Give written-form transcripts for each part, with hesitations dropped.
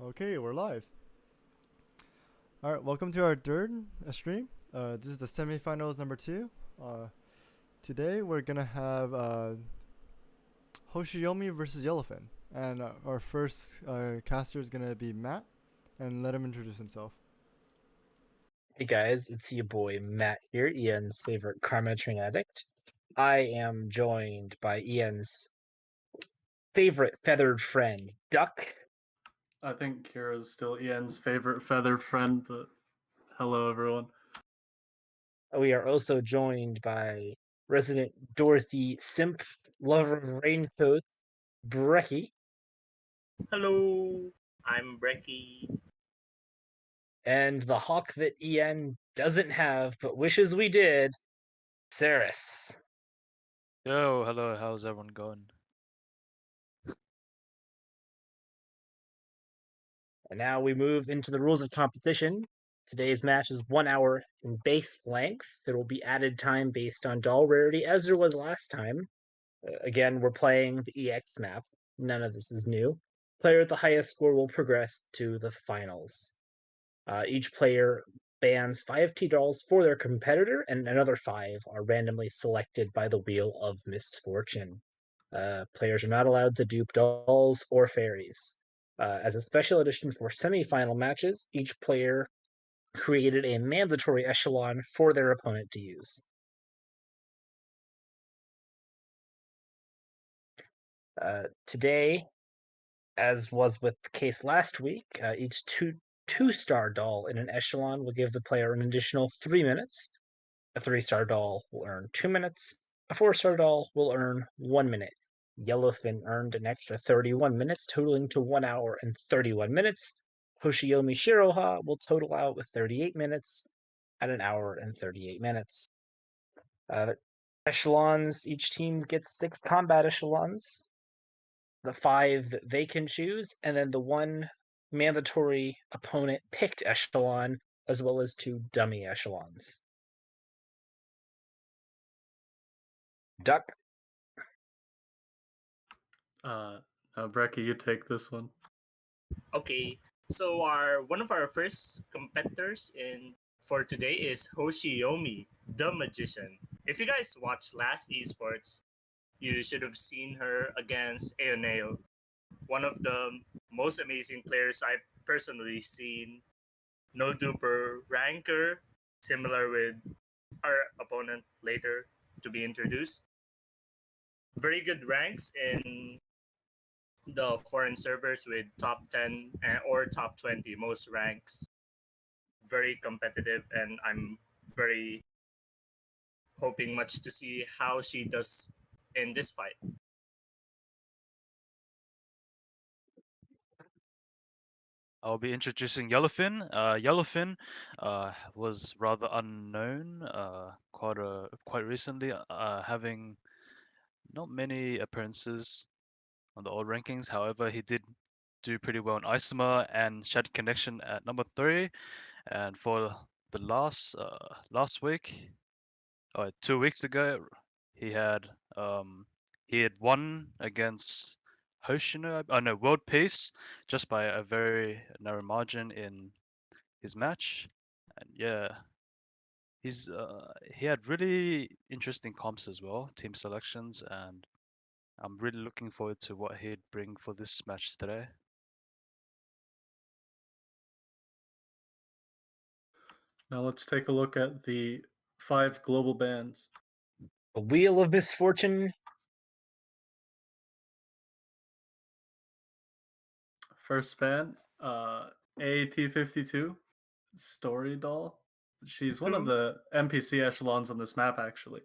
Okay, we're live. All right, welcome to our third stream. This is the semifinals number 2. Today we're gonna have Hoshiomi versus Yellowfin, and our first caster is gonna be Matt, and let him introduce himself. Hey guys, it's your boy Matt here, Ian's favorite karma-entering addict. I am joined by Ian's favorite feathered friend, Duck. I think Kira's still Ian's favorite feathered friend, but hello everyone. We are also joined by resident Dorothy Simp, lover of raincoats, Brecky. Hello, I'm Brecky. And the hawk that Ian doesn't have but wishes we did, Saris. Yo, hello, how's everyone going? And now we move into the rules of competition. Today's match is 1 hour in base length. There will be added time based on doll rarity, as there was last time. Again, we're playing the EX map. None of this is new. Player with the highest score will progress to the finals. Each player bans 5 T-dolls for their competitor, and another 5 are randomly selected by the Wheel of Misfortune. Players are not allowed to dupe dolls or fairies. As a special edition for semi-final matches, each player created a mandatory echelon for their opponent to use. Today, as was with the case last week, each two-star doll in an echelon will give the player an additional 3 minutes. A 3-star doll will earn 2 minutes. A 4-star doll will earn 1 minute. Yellowfin earned an extra 31 minutes, totaling to 1 hour and 31 minutes. Hoshiomi Shiroha will total out with 38 minutes at an hour and 38 minutes. Echelons, each team gets 6 combat echelons, the 5 that they can choose, and then the 1 mandatory opponent picked echelon, as well as 2 dummy echelons. Duck. Brecky, you take this one. Okay, so one of our first competitors for today is Hoshiomi, the magician. If you guys watched last eSports, you should have seen her against Aoneo, one of the most amazing players I've personally seen. No duper ranker, similar with our opponent later to be introduced. Very good ranks in the foreign servers with top 10 or top 20 most ranks. Very competitive, and I'm very hoping much to see how she does in this fight. I'll be introducing Yellowfin. Yellowfin was rather unknown quite recently, having not many appearances on the old rankings. However, he did do pretty well in Isomer and Shattered Connection at number 3. And for the last week, 2 weeks ago, he had won against Hoshino, World Peace, just by a very narrow margin in his match. And yeah, he had really interesting comps as well, team selections, and I'm really looking forward to what he'd bring for this match today. Now let's take a look at the 5 global bans. The Wheel of Misfortune. First ban, AAT52, Story Doll. She's one of the NPC echelons on this map, actually.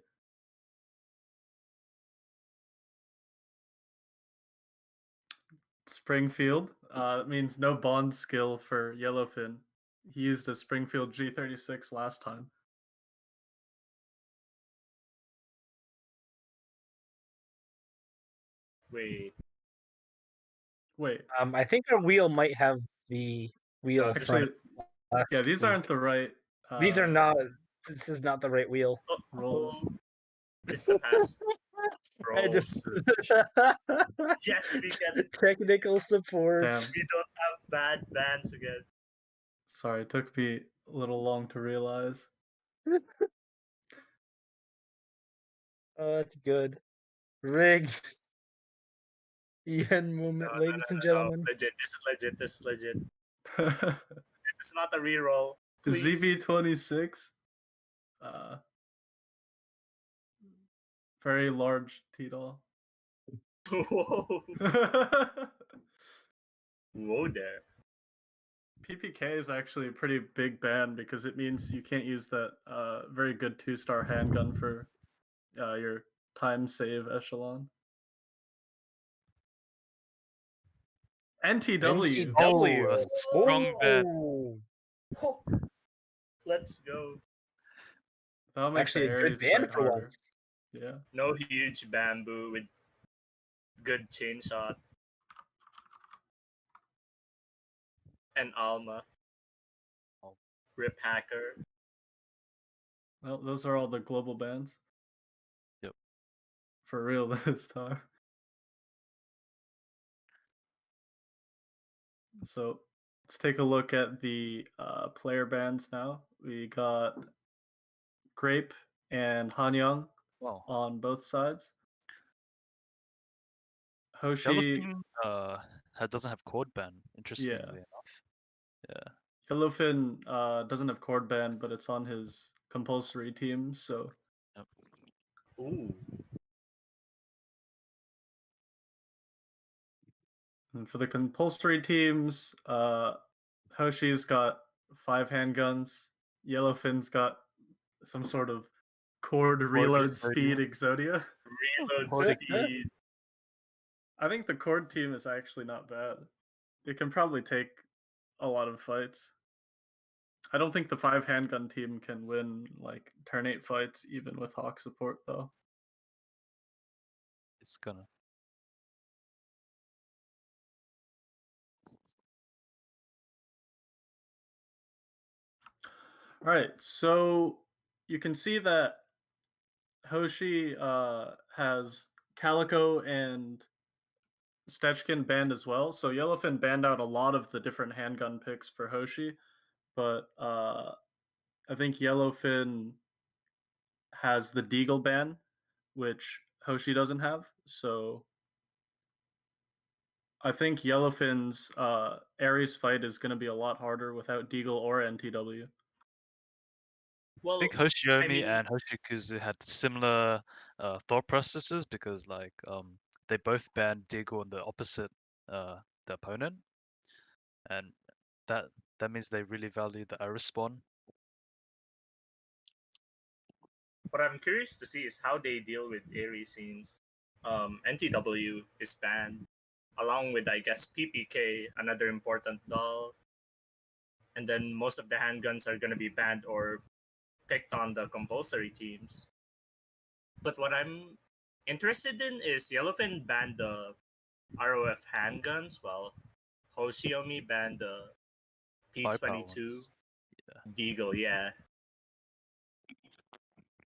Springfield, that means no bond skill for Yellowfin. He used a Springfield G36 last time. Wait, I think our wheel might have the wheel actually, from yeah, these week. aren't the right. These are not. This is not the right wheel. oh, Rolls. it's the past. I just Yes, we get. technical support. Damn. We don't have bad bands again. Sorry, it took me a little long to realize. Oh, that's good. Rigged. Yen moment, ladies and gentlemen. Legit. This is legit. This is legit. This is not a reroll. Please. ZB26. Very large T-Doll. Whoa. Whoa there. PPK is actually a pretty big ban because it means you can't use that very good 2-star handgun for your time save echelon. NTW. Oh, a strong ban. Oh, let's go. That'll make Actually, the a good Ares ban fight for harder. once. Yeah. No huge bamboo with good chain shot. And Alma. Oh. Rip Hacker. Well, those are all the global bans. Yep. For real this time. So let's take a look at the player bans now. We got Grape and Hanyang Wow. on both sides. Hoshi, Yellowfin doesn't have chord ban, interestingly enough. Yeah. Yellowfin doesn't have chord ban, but it's on his compulsory team, so Yep. Ooh. and for the compulsory teams, Hoshi's got 5 handguns, Yellowfin's got some sort of chord reload speed Exodia. Reload Chord speed. I think the chord team is actually not bad. It can probably take a lot of fights. I don't think the 5 handgun team can win like turn 8 fights even with Hawk support though. It's gonna. All right, so you can see that Hoshi has Calico and Stechkin banned as well. So Yellowfin banned out a lot of the different handgun picks for Hoshi, but I think Yellowfin has the Deagle ban, which Hoshi doesn't have. So I think Yellowfin's Ares fight is going to be a lot harder without Deagle or NTW. Well, I think Hoshiomi I mean, and Hoshikuzu had similar thought processes because they both banned Deagle on the opposite the opponent, and that means they really value the Iris spawn. what I'm curious to see is how they deal with Ares scenes. NTW is banned, along with I guess PPK, another important doll, and then most of the handguns are gonna be banned or picked on the compulsory teams. But what I'm interested in is Yellowfin banned the ROF handguns, while Hoshiomi banned the Firepower P22 ones. Yeah, Deagle, yeah.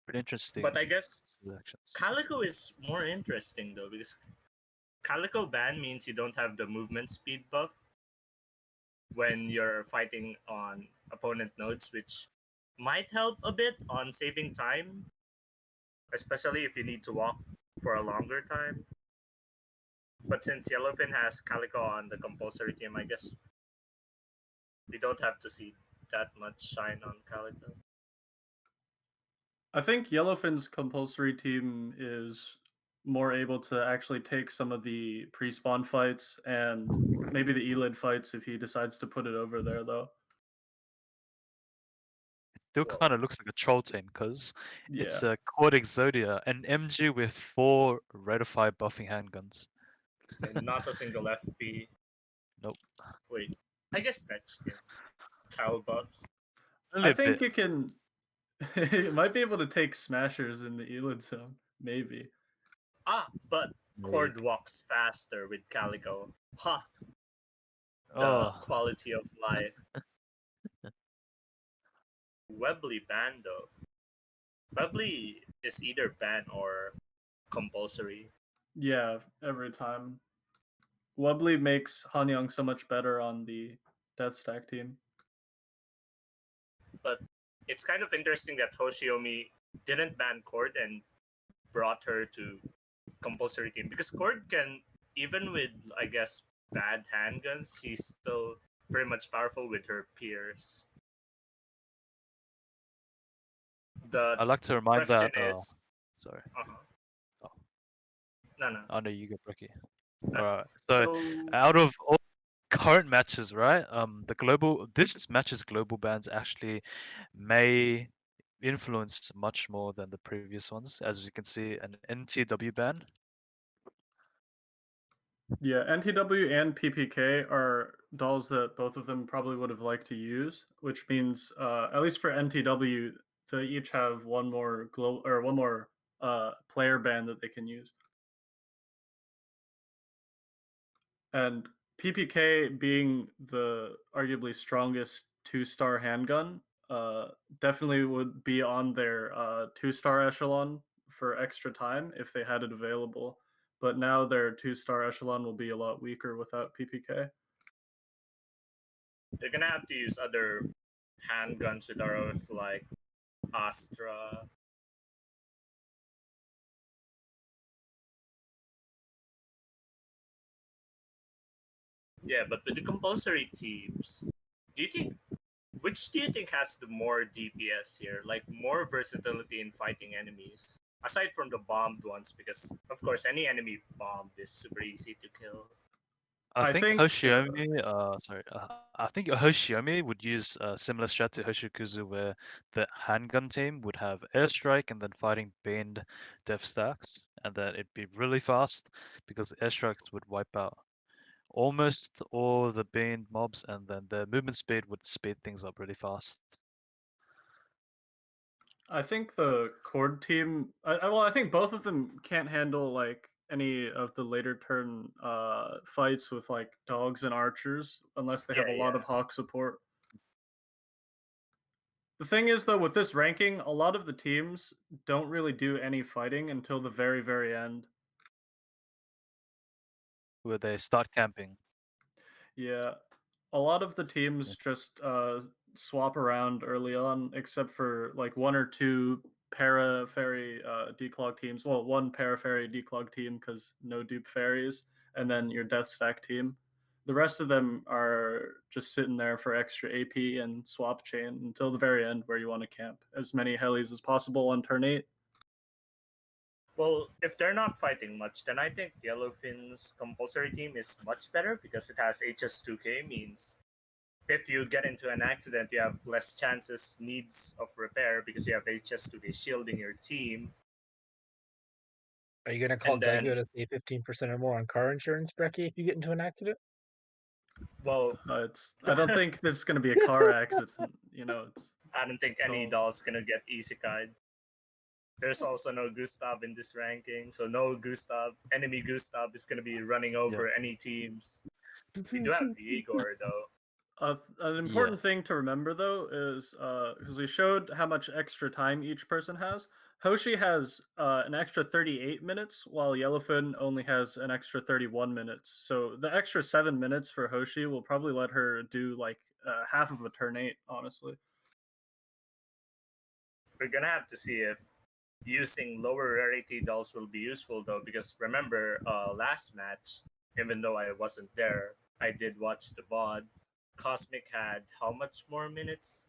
pretty interesting But I guess selections. Calico is more interesting though, because Calico ban means you don't have the movement speed buff when you're fighting on opponent nodes, which might help a bit on saving time, especially if you need to walk for a longer time. But since Yellowfin has Calico on the compulsory team, I guess we don't have to see that much shine on Calico. I think Yellowfin's compulsory team is more able to actually take some of the pre-spawn fights and maybe the Elid fights if he decides to put it over there though. It still kind of looks like a troll team because it's Yeah. a Chord Exodia, an MG with 4 Ratify buffing handguns. And not a single FP. Nope. Wait, I guess that's yeah. Tile buffs. Only I a think bit. it can it might be able to take smashers in the Elid zone, maybe. But Maybe. Cord walks faster with Calico. Ha! The Oh, quality of life. Webley ban though. Webley is either ban or compulsory. Yeah, every time. Wubbly makes Hanyang so much better on the Death Stack team. But it's kind of interesting that Hoshiomi didn't ban Cord and brought her to compulsory team, because Cord can, even with, I guess, bad handguns, she's still very much powerful with her peers. The I'd like to remind question that. is, Sorry. uh-huh. No. Oh no, you go, Ricky. Uh, All right. So So out of all current matches, right? This match's global bans actually may influence much more than the previous ones. As you can see, an NTW ban. Yeah, NTW and PPK are dolls that both of them probably would have liked to use, which means at least for NTW, they each have one more player ban that they can use. And PPK being the arguably strongest 2-star handgun, definitely would be on their 2-star echelon for extra time if they had it available. But now their 2-star echelon will be a lot weaker without PPK. they're gonna have to use other handguns with our oath, like Astra. Yeah, but with the compulsory teams, do you think which do you think has the more DPS here, like more versatility in fighting enemies, aside from the bombed ones? Because of course, any enemy bombed is super easy to kill. I I think think I think Hoshiomi would use a similar strat to Hoshikuzu, where the handgun team would have airstrike and then fighting baned death stacks, and then it'd be really fast because airstrikes would wipe out almost all the baned mobs, and then the movement speed would speed things up really fast. I think the Cord team. I think both of them can't handle like any of the later turn fights with like dogs and archers unless they have a lot Yeah. of hawk support. The thing is, though, with this ranking, a lot of the teams don't really do any fighting until the very, very end. Where they start camping. Yeah, a lot of the Yeah. teams just swap around early on, except for like one or two para fairy declog teams. Well, one para fairy declog team because no dupe fairies, and then your death stack team. The rest of them are just sitting there for extra AP and swap chain until the very end, where you want to camp as many helis as possible on turn 8. Well, if they're not fighting much, then I think Yellowfin's compulsory team is much better because it has HS2K, means if you get into an accident, you have less chances, needs of repair because you have HS2K shielding your team. Are you gonna call And then, Dago to pay 15% or more on car insurance, Brecky, if you get into an accident? well, I don't think this is going to be a car accident. It's I don't think any Dolls. doll's gonna get isekai'd. There's also no Gustav in this ranking, so no Gustav. Enemy Gustav is gonna be running over any teams. We do have Vigor though. An important thing to remember, though, is because we showed how much extra time each person has. Hoshi has an extra 38 minutes, while Yellowfin only has an extra 31 minutes. So the extra 7 minutes for Hoshi will probably let her do like half of a turn 8, honestly. We're gonna have to see if using lower rarity dolls will be useful though, because remember last match, even though I wasn't there, I did watch the VOD. Cosmic had how much more minutes?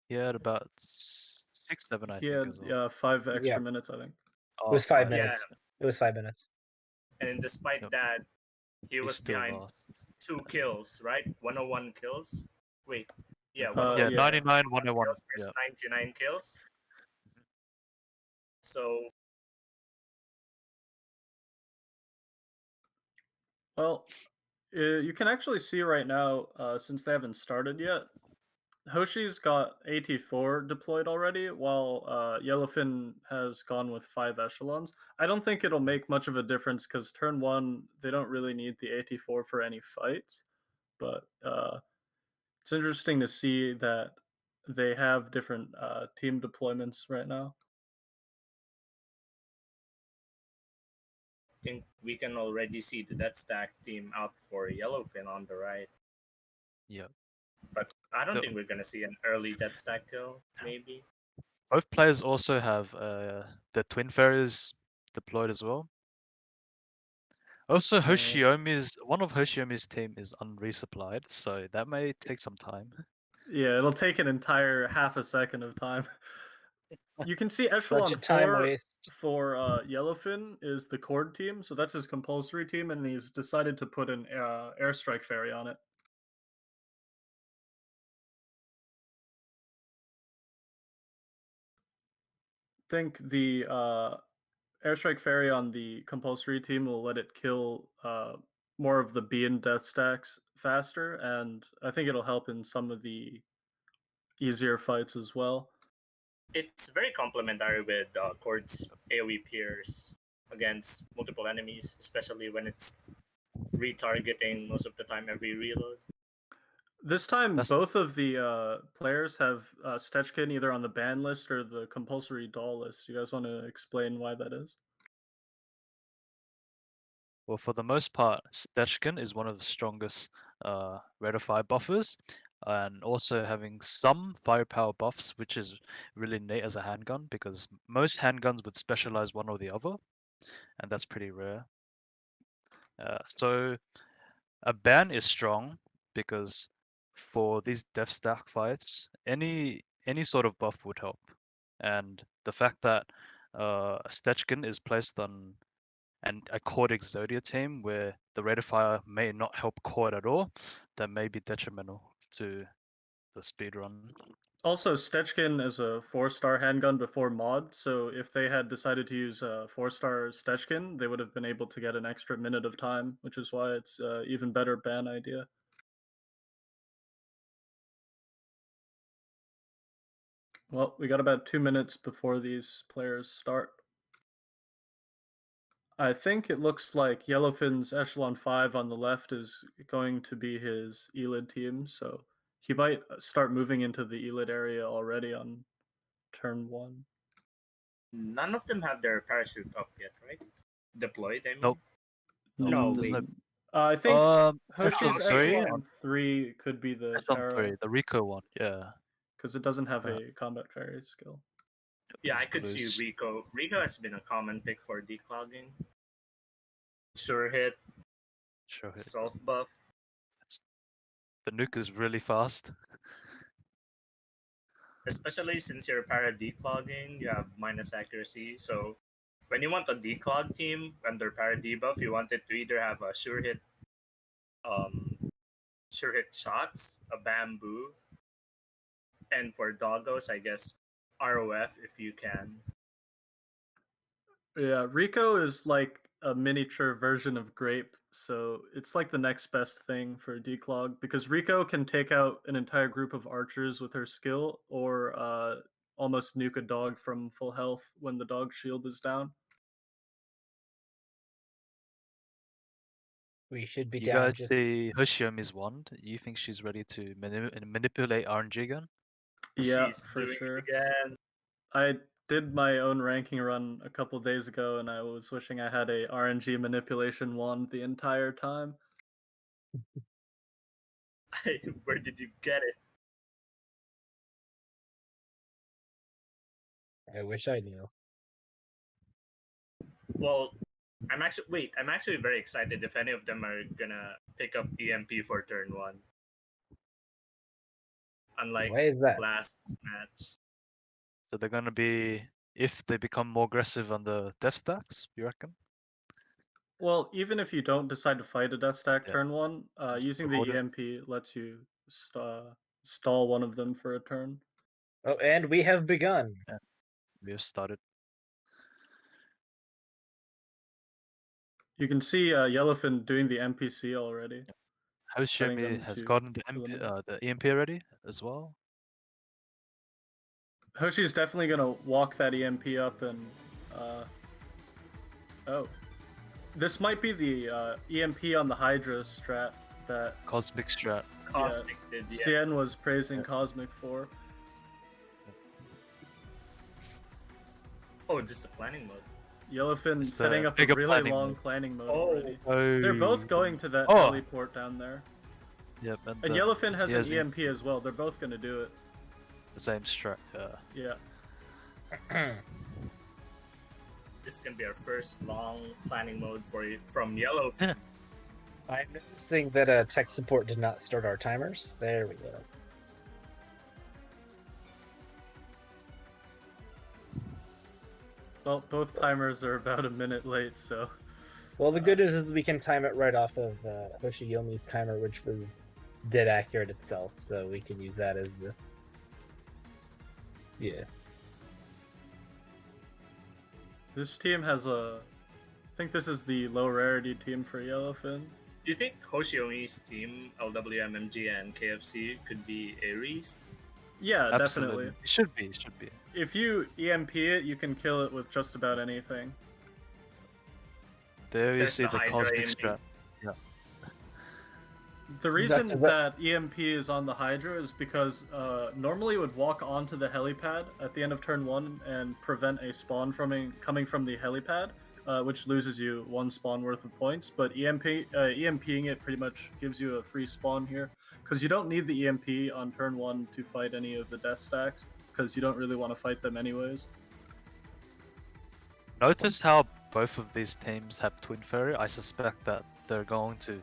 He had about 6, 7, I He think, had as well. 5 extra Yeah. minutes, I think. It was 5 Yeah. minutes. It was 5 minutes. And despite Yep. that, he He's was still behind lost. 2 kills, right? 101 kills. Wait, yeah, Yeah, 101 99, 101. kills versus Yeah. 99 kills. So Well, you can actually see right now, since they haven't started yet, Hoshi's got 84 deployed already, while Yellowfin has gone with 5 echelons. I don't think it'll make much of a difference because turn 1, they don't really need the 84 for any fights. But it's interesting to see that they have different team deployments right now. think we can already see the Death Stack team out for Yellowfin on the right. Yeah. But I don't The- think we're gonna see an early Death Stack kill, maybe. Both players also have the Twin Fairies deployed as well. Also, one of Hoshiomi's team is unresupplied, so that may take some time. Yeah, it'll take an entire half a second of time. You can see Such Echelon a time 4 waste. for Yellowfin is the Cord team, so that's his compulsory team, and he's decided to put an Airstrike Fairy on it. Think the Airstrike Fairy on the compulsory team will let it kill more of the B and Death stacks faster, and I think it'll help in some of the easier fights as well. It's very complementary with Chord's AoE peers against multiple enemies, especially when it's retargeting most of the time every reload. This time, That's- both of the players have Stechkin either on the ban list or the compulsory doll list. You guys want to explain why that is? Well, for the most part, Stechkin is one of the strongest rate of fire buffers, and also having some firepower buffs, which is really neat as a handgun because most handguns would specialize one or the other, and that's pretty rare. So a ban is strong because for these death stack fights, any sort of buff would help, and the fact that Stechkin is placed on a Cord Exodia team where the rate of fire may not help Cord at all, that may be detrimental to the speedrun. Also, Stechkin is a 4-star handgun before mod, so if they had decided to use a 4-star Stechkin, they would have been able to get an extra minute of time, which is why it's even better ban idea. Well, we got about 2 minutes before these players start. I think it looks like Yellowfin's Echelon 5 on the left is going to be his Elid team, so he might start moving into the Elid area already on turn 1. None of them have their parachute up yet, right? Deployed, I mean. Nope. No, There's wait. I think Echelon Hoshi's 3, Echelon 3 could be the Echelon 3, the Rico one, yeah. because it doesn't have Uh, a combat fairy skill. Yeah, I These could see blues. Rico. Rico has been a common pick for declogging. Sure hit, Sure hit. self buff. The nuke is really fast. Especially since you're para declogging, you have minus accuracy. So when you want a declog team under para debuff, you want it to either have a sure hit shots, a bamboo, and for doggos, I guess ROF if you can. Yeah, Rico is like a miniature version of Grape, so it's like the next best thing for declog because Rico can take out an entire group of archers with her skill or almost nuke a dog from full health when the dog shield is down. We should be You down. guys see Hoshiomi's wand? You think she's ready to manipulate RNG again? Yeah, She's for doing sure. it again. I did my own ranking run a couple days ago, and I was wishing I had a RNG manipulation wand the entire time. Where did you get it? I wish I knew. Well, I'm actually very excited if any of them are gonna pick up EMP for turn 1. Unlike Why is that? last match. So they're gonna be, if they become more aggressive on the death stacks, you reckon? Well, even if you don't decide to fight a death stack Yeah. turn 1, Just using avoid the it. EMP lets you stall one of them for a turn. Oh, and we have begun. We have started. You can see Yellowfin doing the NPC already. Sending Hoshiomi them has to gotten the eliminate. the EMP already as well. Hoshi's definitely gonna walk that EMP up and oh. This might be the EMP on the Hydra strat that Cosmic strat. Cosmic did, yeah. Cien was praising Cosmic for. Oh, just the planning mode. Yellowfin It's setting the up a bigger really planning long mode. planning mode Oh. already. Oh, They're both going to that Oh. heliport down there. Yep, And Yellowfin has he an has EMP as well. They're both going to do it. the same strat. Yeah. This is gonna be our first long planning mode from Yellowfin. I'm noticing that tech support did not start our timers. There we go. Well, both timers are about a minute late, so. Well, the good news is we can time it right off of Hoshiyomi's timer, which was dead accurate itself, so we can use that as the. Yeah. This team has a. I think this is the low rarity team for Yellowfin. Do you think Hoshiomi's team, LWMMG and KFC, could be Ares? Yeah, Absolutely. definitely. It should be. It should be. If you EMP it, you can kill it with just about anything. There you There's see the the Hydra cosmic EMP. strat. The reason Exactly. that EMP is on the Hydra is because normally it would walk onto the helipad at the end of turn 1 and prevent a spawn coming from the helipad, which loses you 1 spawn worth of points. But EMPing it pretty much gives you a free spawn here, because you don't need the EMP on turn 1 to fight any of the death stacks, because you don't really want to fight them anyways. Notice how both of these teams have Twin Fairy. I suspect that they're going to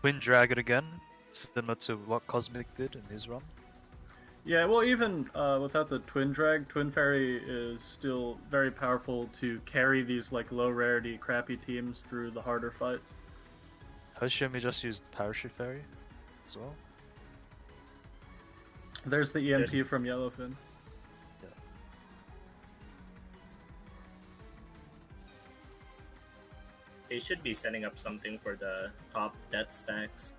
Twin Drag it again, similar to what Cosmic did in his run. Yeah, well, even without the Twin Drag, Twin Fairy is still very powerful to carry these like low rarity, crappy teams through the harder fights. Hoshiyomi just used Parachute Fairy as well. There's the EMP Yes. from Yellowfin. They should be setting up something for the top death stacks.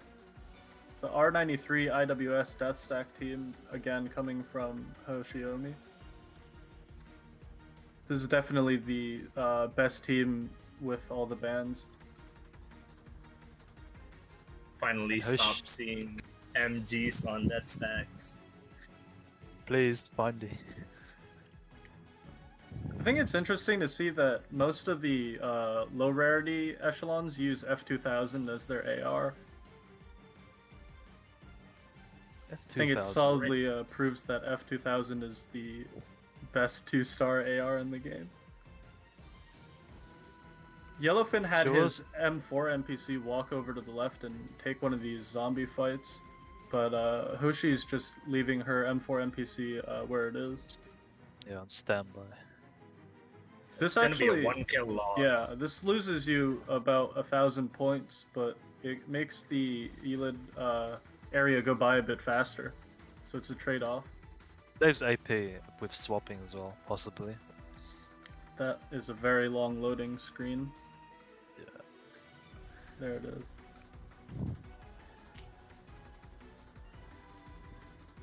The R93 IWS Death Stack team, again coming from Hoshiomi. This is definitely the best team with all the bans. Finally Hosh- stop seeing MGs on death stacks. Please find it. I think it's interesting to see that most of the low rarity echelons use F2000 as their AR. I think it F2000. solidly proves that F2000 is the best 2-star AR in the game. Yellowfin had Sure his M4 NPC walk over to the left and take one of these zombie fights, but Hoshi's just leaving her M4 NPC where it is. Yeah, on standby. This It's gonna actually, be a 1 kill loss. yeah, this loses you about 1,000 points, but it makes the Elid area go by a bit faster, so it's a trade-off. Saves AP with swapping as well, possibly. That is a very long loading screen. Yeah. There it is.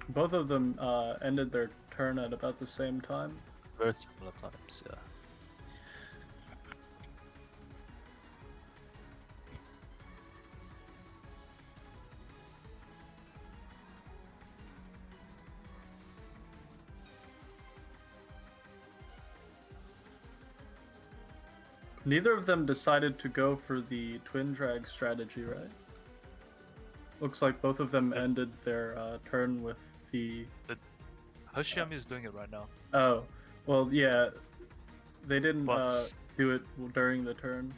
Both of them ended their turn at about the same time. Very similar times, yeah. Neither of them decided to go for the twin drag strategy, right? Looks like both of them ended their turn with the... Hoshiomi is doing it right now. Oh, well, yeah. They didn't But- do it during the turn.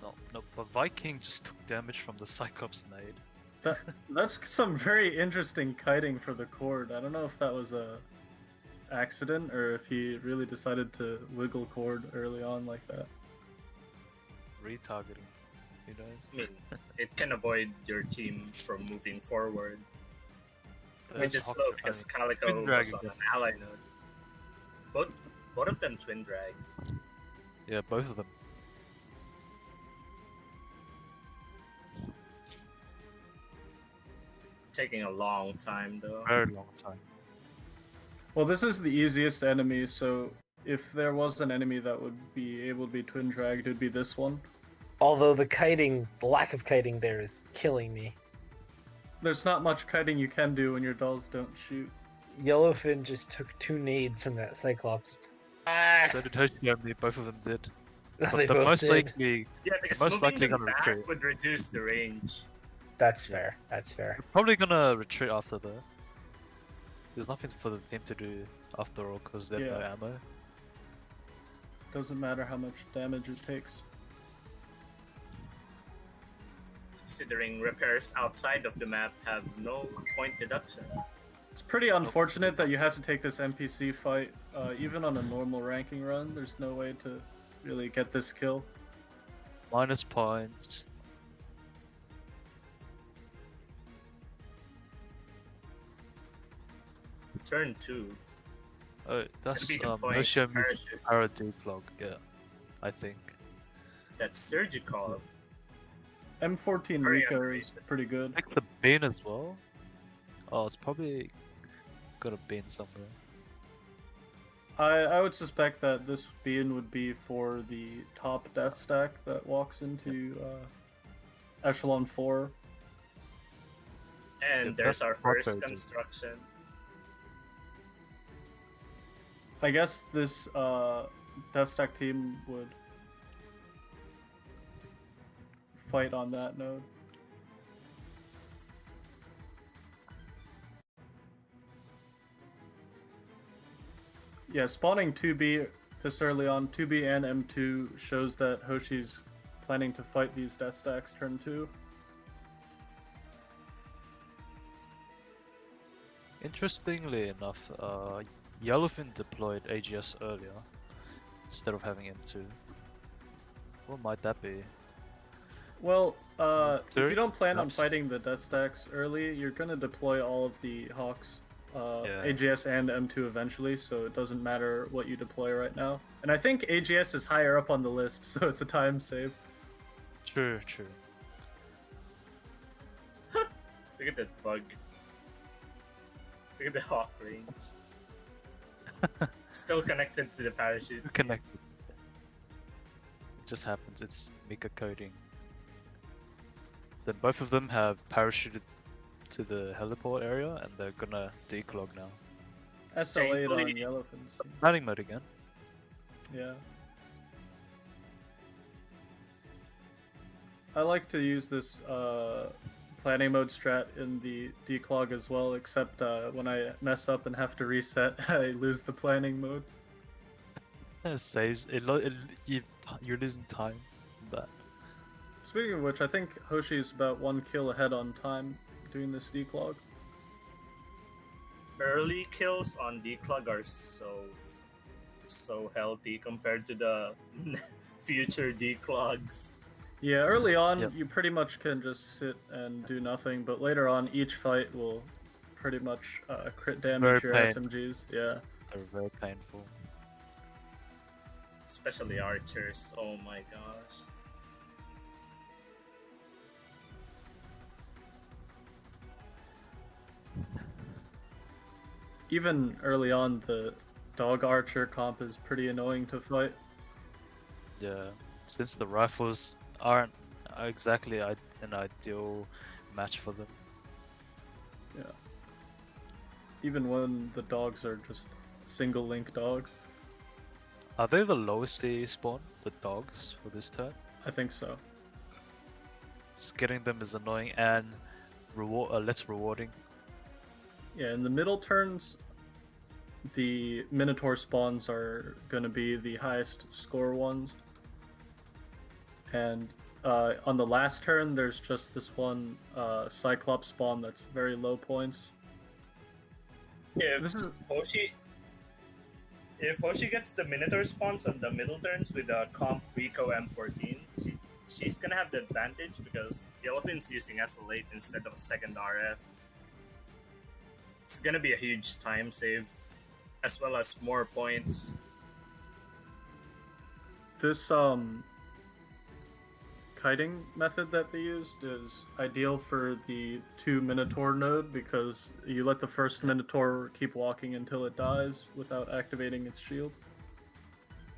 No, but Viking just took damage from the Cyclops nade. That's some very interesting kiting for the cord. I don't know if that was a accident or if he really decided to wiggle cord early on like that. Retargeting. Who knows? I mean, it can avoid your team from moving forward. Which is Hawk- slow because Calico Twin drag was on again. an ally node. Both of them twin drag. Yeah, both of them. Taking a long time though. Very long time. Well, this is the easiest enemy, so if there was an enemy that would be able to be twin dragged, it would be this one. Although the lack of kiting there is killing me. There's not much kiting you can do when your dolls don't shoot. Yellowfin just took 2 nades from that Cyclops. Ah! So did Hoshiomi, both of them did. They the both most did. likely, Yeah, because most moving likely them gonna back retreat. would reduce the range. That's Yeah. fair. That's fair. They're probably gonna retreat after that. There's nothing for the team to do after all, because they have no Yeah. ammo. Doesn't matter how much damage it takes. Considering repairs outside of the map have no point deduction. It's pretty unfortunate that you have to take this NPC fight, even on a normal ranking run. There's no way to really get this kill. Minus points. Turn 2. Oh, that's be the point, Noshiami's parachute. Para declog, yeah. I think. That's surgical. M14 Very Rico is underrated. pretty good. I think the bean as well. Oh, it's probably got a bean somewhere. I would suspect that this bean would be for the top death stack that walks into Echelon 4. And Yeah, there's that's our first outrageous. construction. I guess this death stack team would fight on that node. Yeah, spawning 2B this early on, 2B and M2 shows that Hoshi's planning to fight these death stacks turn 2. Interestingly enough, Yellowfin deployed AGS earlier instead of having M2. What might that be? Well, if you Third, don't plan on perhaps. fighting the death stacks early, you're gonna deploy all of the Hawks, Yeah. AGS and M2 eventually, so it doesn't matter what you deploy right now. And I think AGS is higher up on the list, so it's a time save. True, true. Look at that bug. Look at the hawk range. Still connected to the parachute. Connected. It just happens, it's Mika coding. Then both of them have parachuted to the heliport area and they're gonna declog now. SL8 on Thankfully- Yellowfin's team. Planning mode again. Yeah. I like to use this planning mode strat in the declog as well, except when I mess up and have to reset, I lose the planning mode. It saves, you're losing time from that. Speaking of which, I think Hoshi's about 1 kill ahead on time doing this declog. Early kills on declog are so healthy compared to the future declogs. Yeah, early on, Yep. you pretty much can just sit and do nothing, but later on, each fight will pretty much crit damage your Very pain. SMGs. Yeah. They're very painful. Especially archers. Oh my gosh. Even early on, the dog archer comp is pretty annoying to fight. Yeah, since the rifles aren't exactly an ideal match for them. Even when the dogs are just single link dogs. Are they the lowest they spawn, the dogs, for this turn? I think so. Just getting them is annoying and less rewarding. Yeah, in the middle turns, the Minotaur spawns are going to be the highest score ones. And on the last turn, there's just this one Cyclops spawn that's very low points. If This is Hoshi gets the Minotaur spawns on the middle turns with the comp Rico M14, she's gonna have the advantage because Yellowfin's using SL8 instead of a second RF. It's gonna be a huge time save, as well as more points. this kiting method that they used is ideal for the 2 Minotaur node because you let the first Minotaur keep walking until it dies without activating its shield.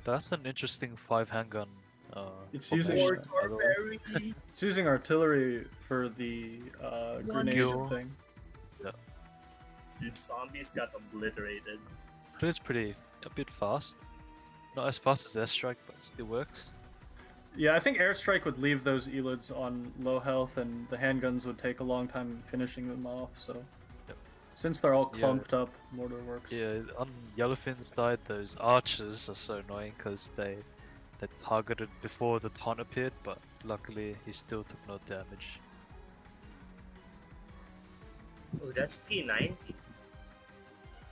That's an interesting 5 handgun. It's formation, using- Or by the way. Torberry. It's using artillery for the grenade skill. thing. Dude, zombies got obliterated. But it's a bit fast. Not as fast as airstrike, but still works. Yeah, I think airstrike would leave those elids on low health, and the handguns would take a long time finishing them off. So, Yep. since they're all Yeah. clumped up, mortar works. Yeah, on Yellowfin's side, those archers are so annoying because they targeted before the taunt appeared, but luckily he still took no damage. Oh, that's P90.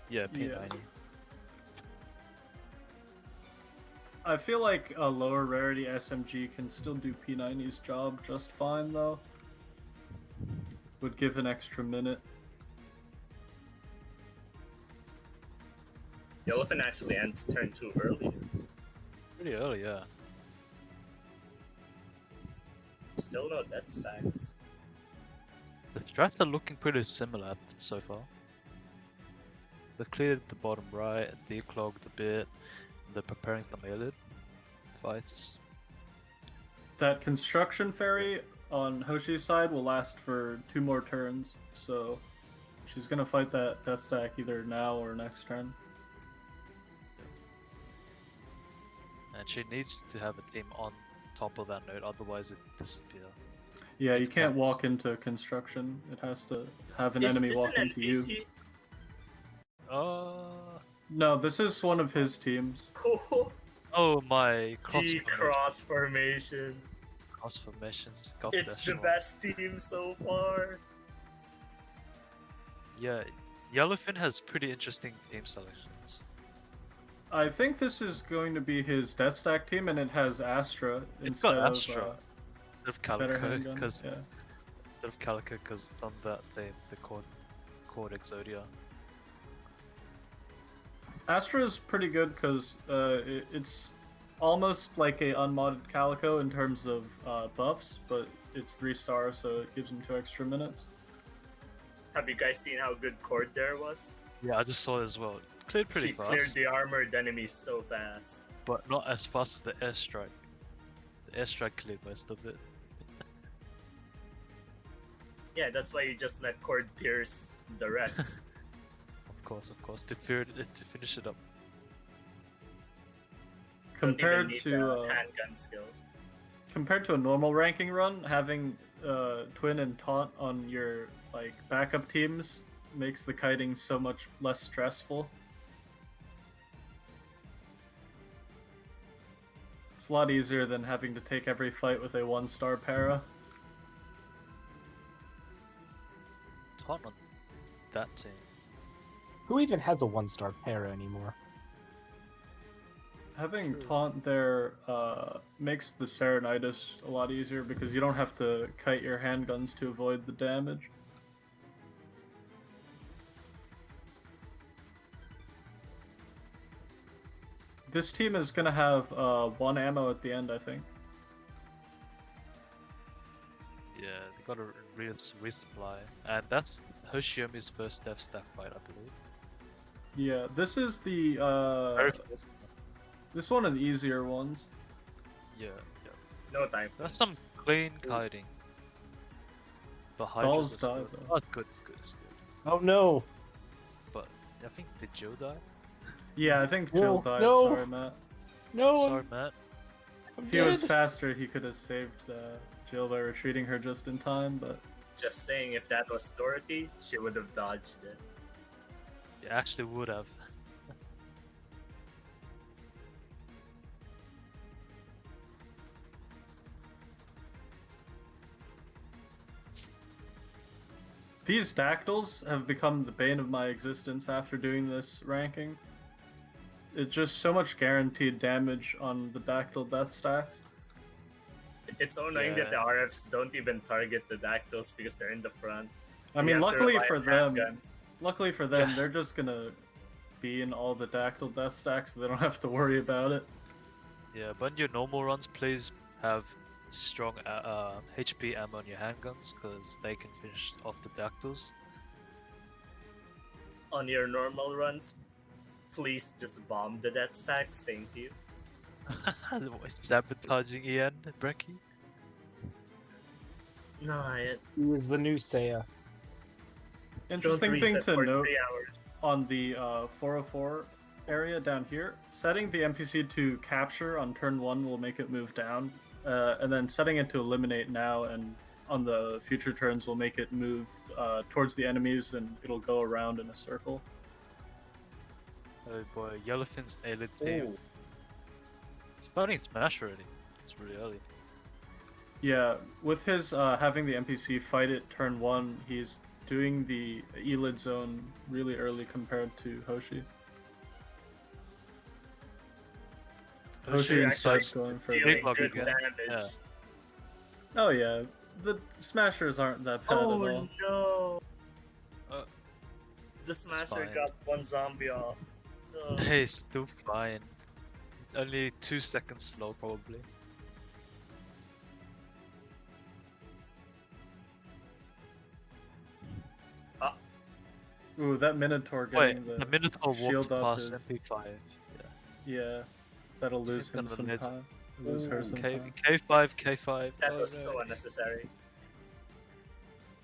Yeah, P90. I feel like a lower rarity SMG can still do P90's job just fine, though. Would give an extra minute. Yellowfin actually ends turn 2 early. Pretty early, yeah. Still no death stacks. The strats are looking pretty similar so far. They cleared the bottom right, declogged a bit, and they're preparing some elite fights. That construction ferry on Hoshi's side will last for 2 more turns, so she's gonna fight that death stack either now or next turn. And she needs to have a team on top of that node, otherwise it disappears. Yeah, you If can't that's- walk into construction. It has to have an Is enemy this walk an into you. NPC? No, this is one of his teams. Oh my Cross formation. cross formations. Golf It's dash the one. best team so far. Yeah, Yellowfin has pretty interesting team selections. I think this is going to be his death stack team, and it has Astra It's instead got of Astra instead of better Calico, handgun. because Yeah. it's on that team, the Cord Exodia. Astra is pretty good because it's almost like a unmodded Calico in terms of buffs, but it's 3 stars, so it gives him 2 extra minutes. Have you guys seen how good Cord there was? Yeah, I just saw it as well. It cleared pretty She fast, cleared the armored enemies so fast. but not as fast as the airstrike. The airstrike cleared most of it. Yeah, that's why you just let Cord pierce the rest. Of course, to finish it up. Don't even Compared need to the handgun skills. compared to a normal ranking run, having Twin and Taunt on your backup teams makes the kiting so much less stressful. It's a lot easier than having to take every fight with a 1-star para. Taunt on that team. Who even has a 1-star para anymore? Having True. Taunt there makes the Serenitis a lot easier because you don't have to kite your handguns to avoid the damage. This team is gonna have 1 ammo at the end, I think. Yeah, they got a resupply, and that's Hoshiomi's first death stack fight, I believe. Yeah, this is the Very first. this one of the easier ones. Yeah. No time. That's some clean kiting. But Dolls Hydras are still... died, though. Oh, it's good, it's good, it's good. Oh no! But I think did Joe die? Yeah, I think No, Jill died. no. Sorry, Matt. No! Sorry, Matt. I'm If he was dead. faster, he could have saved Jill by retreating her just in time, but Just saying, if that was Dorothy, she would have dodged it. You actually would have. these dactyls have become the bane of my existence after doing this ranking. It's just so much guaranteed damage on the dactyl death stacks. It's so annoying that the Yeah. RFs don't even target the dactyls because they're in the front. I You mean, have to luckily rely for on them, handguns. they're just gonna be in all the dactyl death stacks, so they don't have to worry about it. Yeah, but in your normal runs, please have strong HP ammo on your handguns, because they can finish off the dactyls. On your normal runs, please just bomb the death stacks. Thank you. Sabotaging Ian, Brecky. No, Who is the new Seiya? Interesting thing to for note 3 hours. on the 404 area down here, setting the NPC to capture on turn 1 will make it move down and then setting it to eliminate now, and on the future turns we'll make it move towards the enemies, and it'll go around in a circle. Oh boy, Yellowfin's A-Lid team. Ooh. It's burning Smash already. It's really early. Yeah, with his having the NPC fight it turn 1, he's doing the E-Lid zone really early compared to Hoshi. Hoshi Hoshi inside decides going for Dealing Big good again. damage. Yeah. Oh yeah, the smashers aren't that bad at Oh all. no! Uh, The Smasher fine. got one zombie off. No. Hey, still fine. It's only 2 seconds slow, probably. Ooh, that Minotaur Wait, getting the Minotaur walked shield up past is- MP5. Yeah, that'll lose He's him gonna some miss- time. Lose her some K time. K5, K5. That oh, was no. so unnecessary.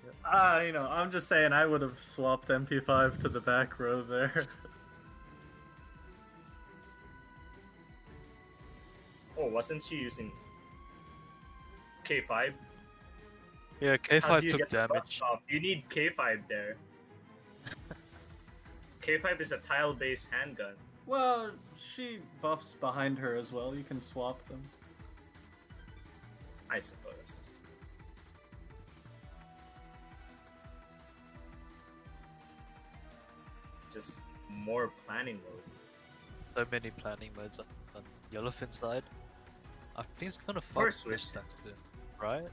You know, I'm just saying I would have swapped MP5 to the back row there. Oh, wasn't she using K5? Yeah, How do K5 you took get the buff damage. off? You need K5 there. K5 is a tile-based handgun. Well, she buffs behind her as well. You can swap them. I suppose. Just more planning mode. So many planning modes on Yellowfin side. I think it's gonna Or fight switch. this stack too, right?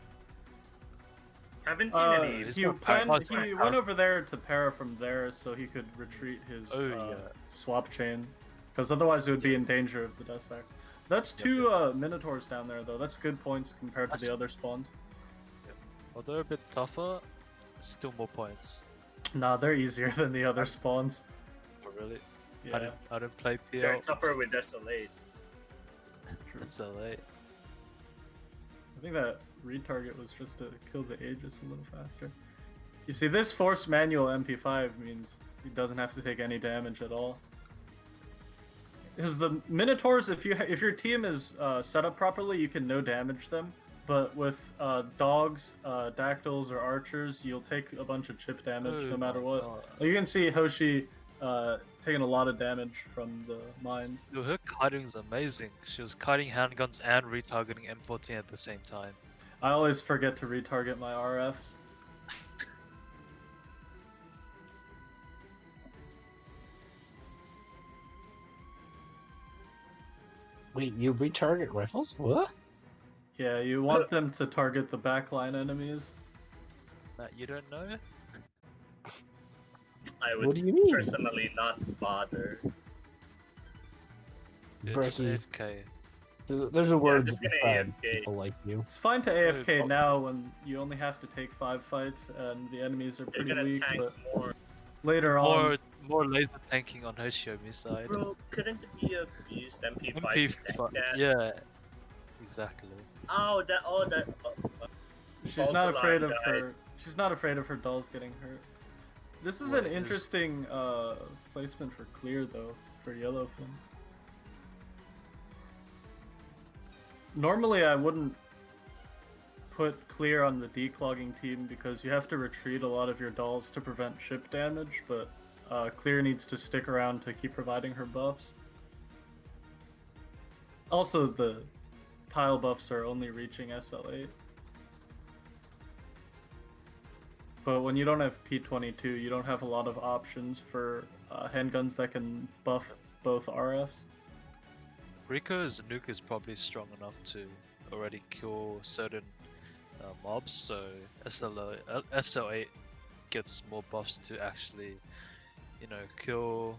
Haven't seen any. he's He got power- he went over there to para from there so he could retreat his Oh, yeah. swap chain, because otherwise it would be in danger of the death stack. That's two Minotaurs down there though. That's good points compared to That's- the other spawns. Although a bit tougher, still more points. Nah, they're easier than the other spawns. Oh, really? Yeah, I didn't play They're PL. tougher with Desolate. It's LA. I think that retarget was just to kill the Aegis a little faster. You see, this forced manual MP5 means he doesn't have to take any damage at all. Because the Minotaurs, if your team is set up properly, you can no damage them. But with dogs, dactyls, or archers, you'll take a bunch of chip damage no matter what. You can see Hoshi taking a lot of damage from the mines. Dude, her kiting's amazing. She was kiting handguns and retargeting M14 at the same time. I always forget to retarget my RFs. Wait, you retarget rifles? What? Yeah, you want them to target the backline enemies. Matt, you don't know? I What would do you mean? personally not bother. Yeah, just Brekkie. AFK. There's a word just to gonna describe AFK. people like you. It's fine to AFK Oh. now when you only have to take 5 fights and the enemies are They're pretty gonna weak, tank but more. later on... More laser tanking on Hoshiomi's side. Bro, couldn't it be used MP5 to MP5, tank that? yeah, exactly. She's false not alarm, afraid of guys. her. She's not afraid of her dolls getting hurt. This is What an is- interesting placement for clear though for Yellowfin. Normally I wouldn't put clear on the declogging team because you have to retreat a lot of your dolls to prevent ship damage, but clear needs to stick around to keep providing her buffs. Also, the tile buffs are only reaching SL8. But when you don't have P22, you don't have a lot of options for handguns that can buff both RFs. Rico's nuke is probably strong enough to already kill certain mobs, so SL8 gets more buffs to actually, you know, kill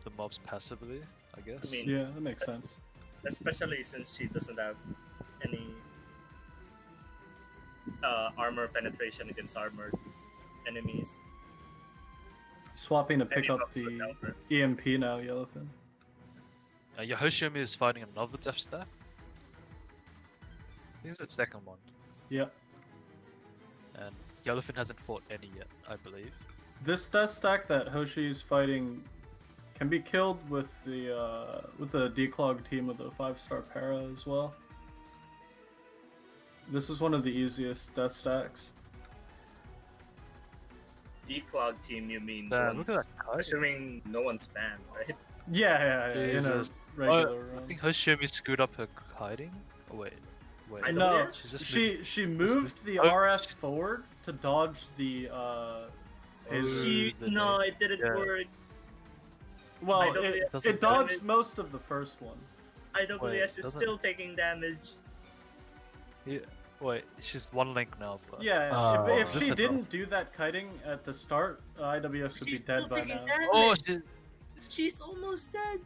the mobs passively, I guess. I mean, Yeah, that makes sense. especially since she doesn't have any armor penetration against armored enemies. Swapping to pick Any up buffs would the help her. EMP now, Yellowfin. Your Hoshiomi is fighting another death stack. This is the second one, Yep. and Yellowfin hasn't fought any yet, I believe. This death stack that Hoshi is fighting can be killed with the declog team with a 5-star para as well. This is one of the easiest death stacks. Declog team, you mean? Damn, look at that kite. Assuming no one's banned, right? Yeah, in a Jesus. regular I run. think Hoshiomi screwed up her kiting. Oh wait. I No, know. she moved the RF forward to dodge the She the no, it didn't yeah. work. well, IWS doesn't it dodged damage. most of the first one. IWS Wait, is doesn't- still taking damage. Yeah. Wait, she's one link now, but Yeah, if Is this she enough? didn't do that kiting at the start, IWS would be She's still dead by taking now. damage. oh, She's almost dead.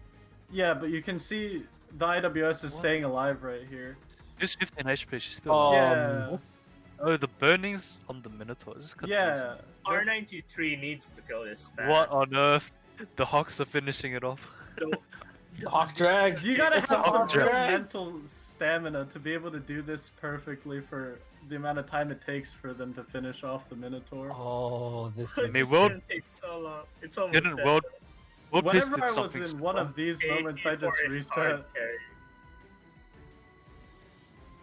Yeah, but you can see the IWS is What? staying alive right here. she's 15 HP. She's still. Yeah, Oh, the burnings on the Minotaur. This is confusing. yeah. that's- R93 needs to kill this fast. What on earth? The Hawks are finishing it off. Hawk drag. You gotta It's have a some hawk real drag. mental stamina to be able to do this perfectly for the amount of time it takes for them to finish off the Minotaur. Oh, this I is. mean, It's World- gonna take so long. It's almost Didn't dead. World Pace Whenever did I was something in similar. one of these moments, I just 84 is hard reset. carry.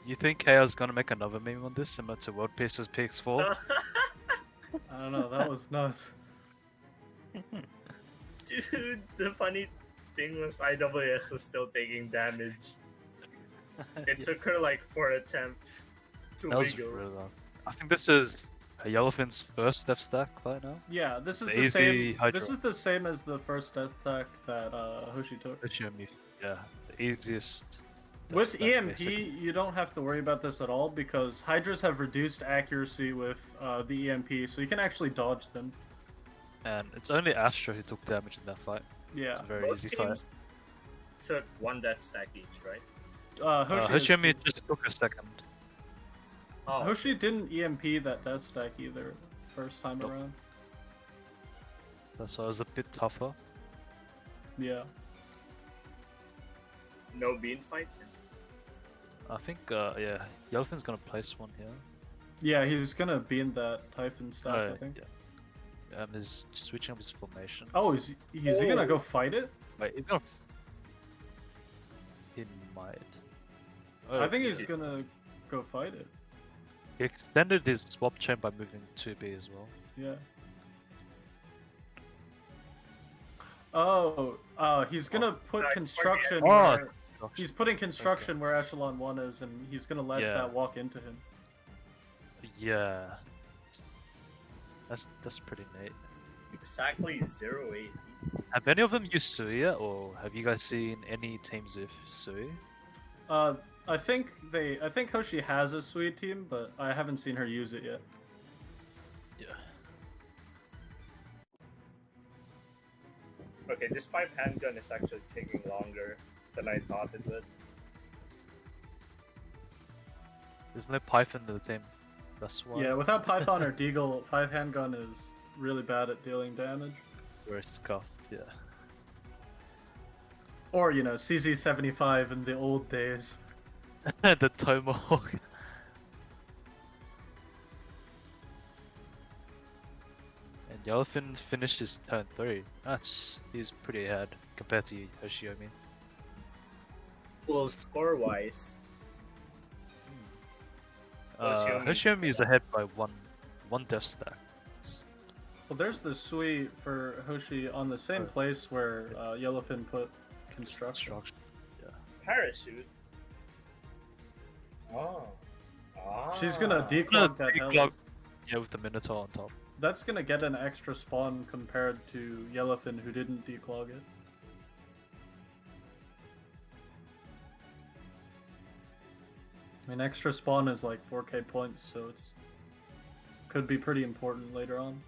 You think KO's gonna make another meme on this, similar to World Pace's PX4? I don't know, that was nuts. Dude, the funny thing was IWS was still taking damage. It took her like 4 attempts to That was wiggle. really long. I think this is a Yellowfin's first death stack right now. Yeah, this is The the easy same. Hydra. This is the same as the first death attack that Hoshi took. Hoshiomi, yeah, the easiest. death With stack, EMP, basically. you don't have to worry about this at all because Hydras have reduced accuracy with the EMP, so you can actually dodge them. And it's only Astra who took damage in that fight. Yeah. It's a very Both easy fight. teams took 1 death stack each, right? Hoshi, Hoshiomi just took a second. Oh, Hoshi didn't EMP that death stack either first time Nope. around. That's why it was a bit tougher. Yeah. no bean fights? I think, yeah, Yellowfin's gonna place one here. Yeah, he's gonna beam that Typhon stack, I think. Yeah. He's switching up his formation. Oh, is he gonna go fight it? Wait, he's gonna. He might. I think he's he, gonna go fight it. he extended his swap chain by moving 2B as well. Yeah. Oh, he's gonna put Sorry, construction Oh, where Gosh. he's putting construction where Echelon 1 is, and he's gonna let Yeah. that walk into him. Yeah. That's pretty neat. Exactly 0-8. Have any of them used Sui yet, or have you guys seen any teams with Sui? I think Hoshi has a sweet team, but I haven't seen her use it yet. Yeah. Okay, this 5 handgun is actually taking longer than I thought it would. There's no Python in the team. That's why Yeah, without Python or Deagle, 5 handgun is really bad at dealing damage. we're scuffed, yeah. Or, you know, CZ75 in the old days. The Tomahawk. And Yellowfin finished his turn 3. He's pretty ahead compared to Hoshiomi. Well, score-wise, Hoshiomi is ahead by one death stack. Well, there's the sweet for Hoshi on the same Oh. place where Yellowfin put construction. Construction. parachute. Oh. She's gonna No, declog that heli. declog, yeah, with the Minotaur on top. That's gonna get an extra spawn compared to Yellowfin, who didn't declog it. An extra spawn is like 4k points, so it's could be pretty important later on.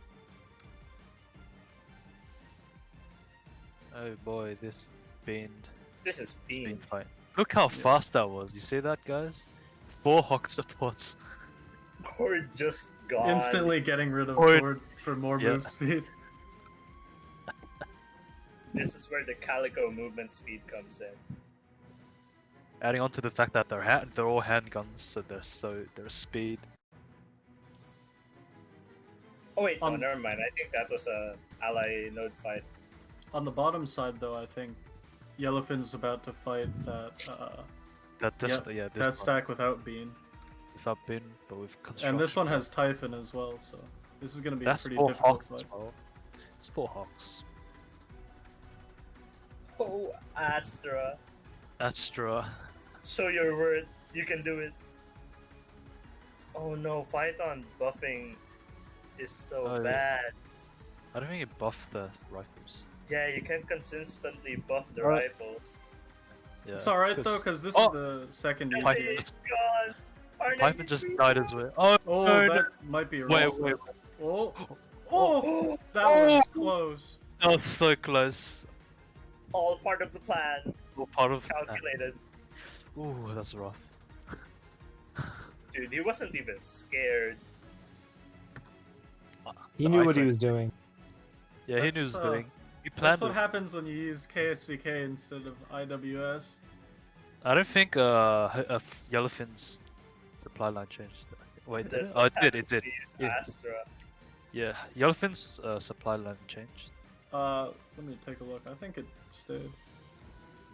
Oh boy, this beamed. This is Beam beam. fight. Look how fast that was. You see that, guys? 4 Hawk supports. Or just gone. Instantly getting rid of Or- Horde for more Yeah. move speed. This is where the Calico movement speed comes in. Adding on to the fact that they're all handguns, so they're speed. Oh wait, no, On- never mind. I think that was a ally node fight. On the bottom side, though, I think Yellowfin's about to fight that That just yeah, this that one. stack without Bean. without bin, but with construction. And this one has Typhon as well, so this is going to be That's a pretty 4 difficult Hawks as fight. well. It's 4 Hawks. Oh, Astra. Astra. Show your worth. You can do it. Oh no, Phyton buffing is so Oh, yeah. bad. I don't think it buffed the rifles. Yeah, you can consistently buff the Alright. rifles. Yeah. It's alright though, because this Oh! is the second This Python easiest. is gone. R93 Python just died as well. Oh, Oh, no, that no. might be Wait, Russell. wait. Oh, oh, that Oh! was close. That was so close. All part of the plan. All part of. Calculated. Ooh, that's rough. Dude, he wasn't even scared. He knew what he iPhone. was doing. Yeah, he That's, knew what he was uh, doing. He planned That's what it. happens when you use KSVK instead of IWS. I don't think Yellowfin's supply line changed. Wait, did it? That's Oh, what it did. It happens did. to use Yeah. Astra. Yeah, Yellowfin's supply line changed. Let me take a look. I think it stayed.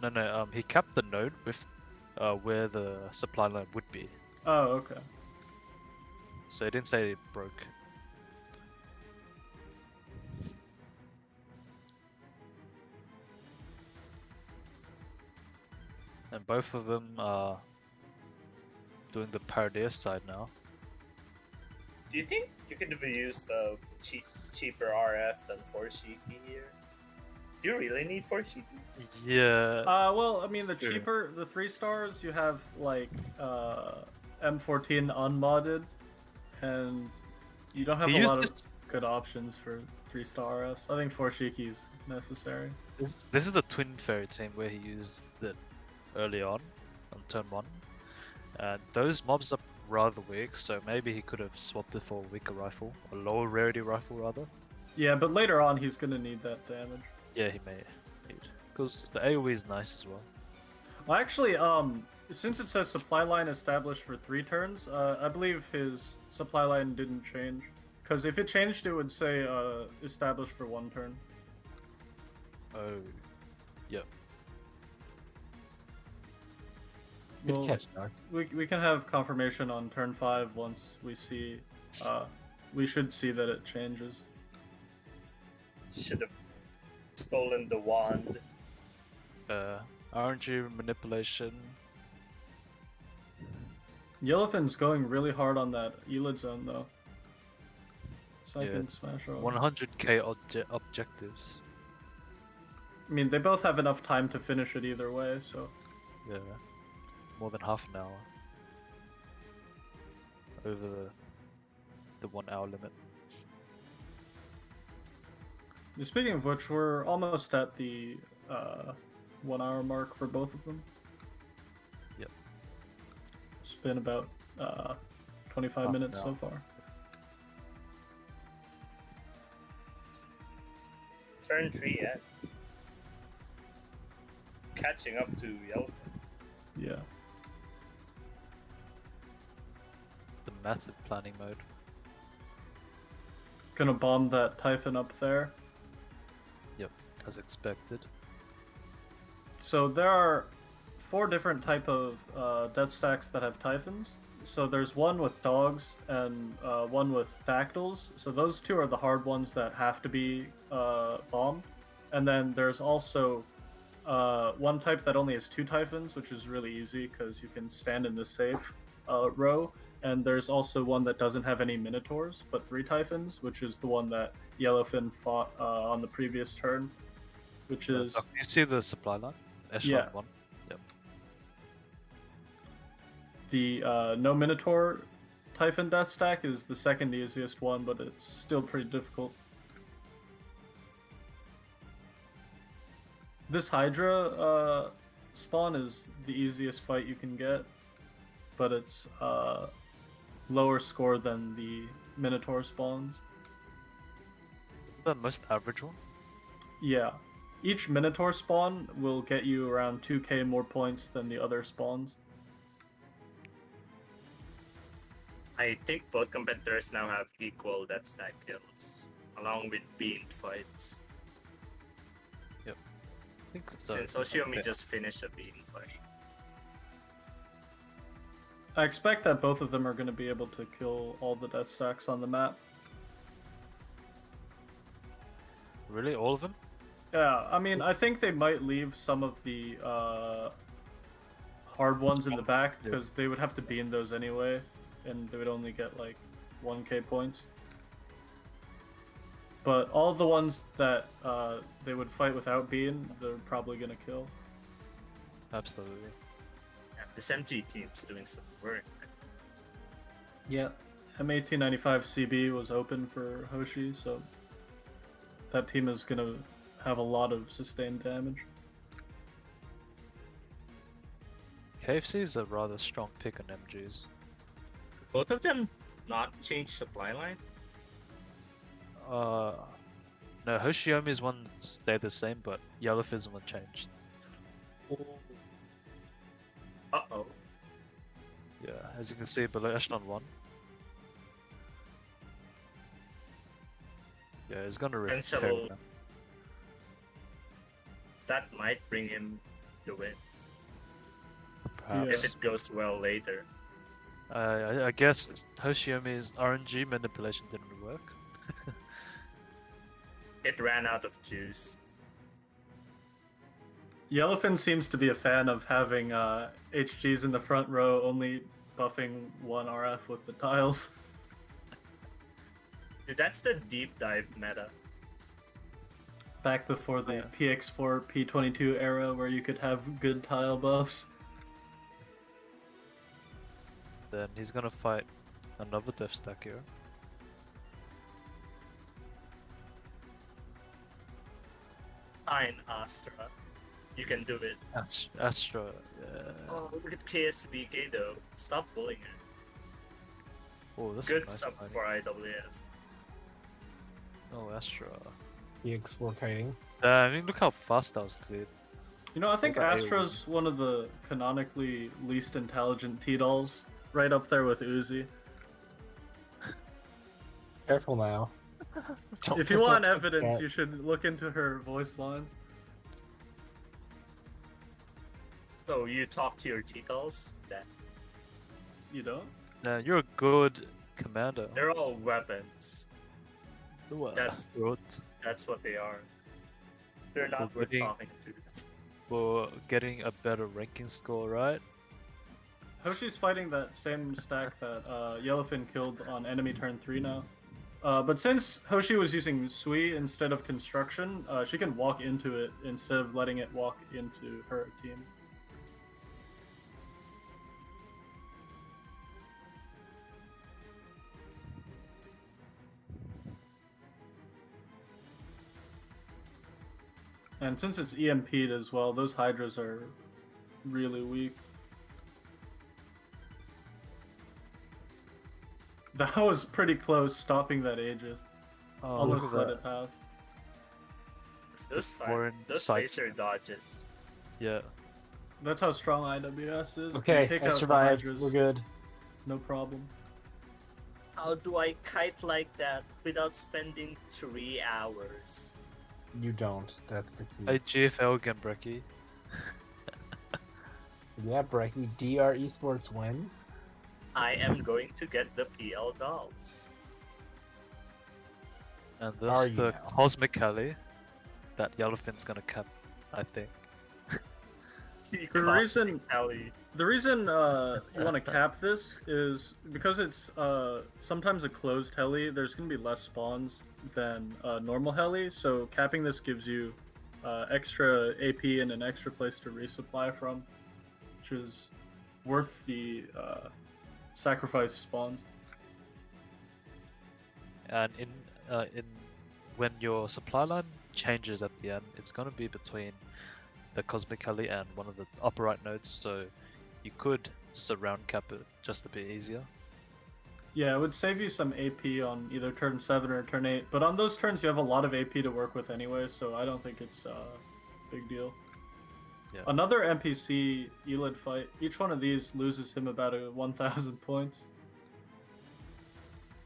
No. He capped the node with where the supply line would be. Oh, okay. So he didn't say it broke. And both of them are doing the Paradeus side now. Do you think you could have used a cheaper RF than Forshiki here? Do you really need Forshiki? Yeah. Well, I mean, the Sure. cheaper, the 3 stars, you have like M14 unmodded, and you don't have He a used lot of this- good options for 3-star RFs. I think Forshiki is necessary. This is the Twin Fairy team where he used it early on turn 1. And those mobs are rather weak, so maybe he could have swapped it for a weaker rifle, a lower rarity rifle rather. Yeah, but later on, he's gonna need that damage. Yeah, he may need. Because the AoE is nice as well. Well, actually, since it says supply line established for 3 turns, I believe his supply line didn't change. Because if it changed, it would say established for 1 turn. Oh, yep. Good Well, catch, Doc. we can have confirmation on turn 5 once we see. We should see that it changes. Should have stolen the wand. RNG manipulation. Yellowfin's going really hard on that Elid zone though. Second it's smash over. 100k objectives. I mean, they both have enough time to finish it either way, so. Yeah. More than half an hour. Over the 1 hour limit. Speaking of which, we're almost at the 1 hour mark for both of them. Yep. It's been about 25 Half minutes an so hour. far. Turn 3 yet. Catching up to Yellowfin. Yeah. It's the massive planning mode. Gonna bomb that Typhon up there. As expected. So there are 4 different type of death stacks that have Typhons. So there's one with dogs and one with dactyls. So those 2 are the hard ones that have to be bombed. And then there's also one type that only has 2 Typhons, which is really easy because you can stand in the safe row. And there's also one that doesn't have any Minotaurs, but 3 Typhons, which is the one that Yellowfin fought on the previous turn. Which is... Can you see the supply line? Echelon Yeah. 1. Yep. The no Minotaur Typhon death stack is the second easiest one, but it's still pretty difficult. This Hydra spawn is the easiest fight you can get, but it's lower score than the Minotaur spawns. Is that the most average one? Yeah. Each Minotaur spawn will get you around 2k more points than the other spawns. I think both competitors now have equal death stack kills, along with beam fights. I think so. Since Oshiomi Okay. just finished a beam fight. I expect that both of them are going to be able to kill all the death stacks on the map. Really, all of them? Yeah, I mean, I think they might leave some of the hard ones in the back Yeah. because they would have to bean those anyway, and they would only get like 1k points. But all the ones that they would fight without bean, they're probably gonna kill. Absolutely. Yeah, this MG team's doing some work. Yeah, M1895 CB was open for Hoshi, so that team is gonna have a lot of sustained damage. KFC is a rather strong pick on MGs. Both of them not change supply line. No, Hoshiomi's one stayed the same, but Yellowfin's one changed. Uh-oh. Yeah, as you can see below Echelon 1. Yeah, he's gonna tear Potential- it down. That might bring him the win Perhaps. if it goes well later. I guess Hoshiomi's RNG manipulation didn't work. It ran out of juice. Yellowfin seems to be a fan of having HGs in the front row, only buffing one RF with the tiles. Dude, that's the deep dive meta. Back before the PX4 P22 era where you could have good tile buffs. Then he's gonna fight another Death Stack here. Fine, Astra. You can do it. Astra, yeah. Oh, look at KSVK though. Stop bullying it. Oh, that's Good a nice sub fighting. for IWS. Oh, Astra. EX4 kiting. I mean, look how fast that was cleared. You know, I think What about Astra's one of the canonically least intelligent T-dolls, right up there with Uzi. Careful now. If you want evidence, you should look into her voice lines. So you talk to your T-dolls? That You don't? You're a good commander. they're all weapons. That's Good that's what they are. They're not worth Getting- talking to. for getting a better ranking score, right? Hoshi's fighting that same stack that Yellowfin killed on enemy turn 3 now. But since Hoshi was using Sui instead of construction, she can walk into it instead of letting it walk into her team. And since it's EMP'd as well, those Hydras are really weak. That was pretty close, stopping that Aegis. Oh, Almost look let at that. it pass. Those foreign those sights. laser dodges. Yeah. That's how strong IWS is. Okay, You take I out the survived. Hydras, We're good. no problem. How do I kite like that without spending 3 hours? You don't. That's the key. Hey, GFL again, Brecky. Yeah, Brecky. DR eSports win. I am going to get the PL dolls. And Are that's you the now? Cosmic Alley that Yellowfin's gonna cap, I think. The reason you want to cap this is because it's sometimes a closed heli. There's going to be less spawns than a normal heli, so capping this gives you extra AP and an extra place to resupply from, which is worth the sacrifice spawns. And in when your supply line changes at the end, it's gonna be between the Cosmic Alley and one of the upper right nodes, so you could surround cap it just a bit easier. Yeah, it would save you some AP on either turn 7 or turn 8, but on those turns you have a lot of AP to work with anyway, so I don't think it's a big deal. Yeah. Another NPC Elid fight, each one of these loses him about 1,000 points.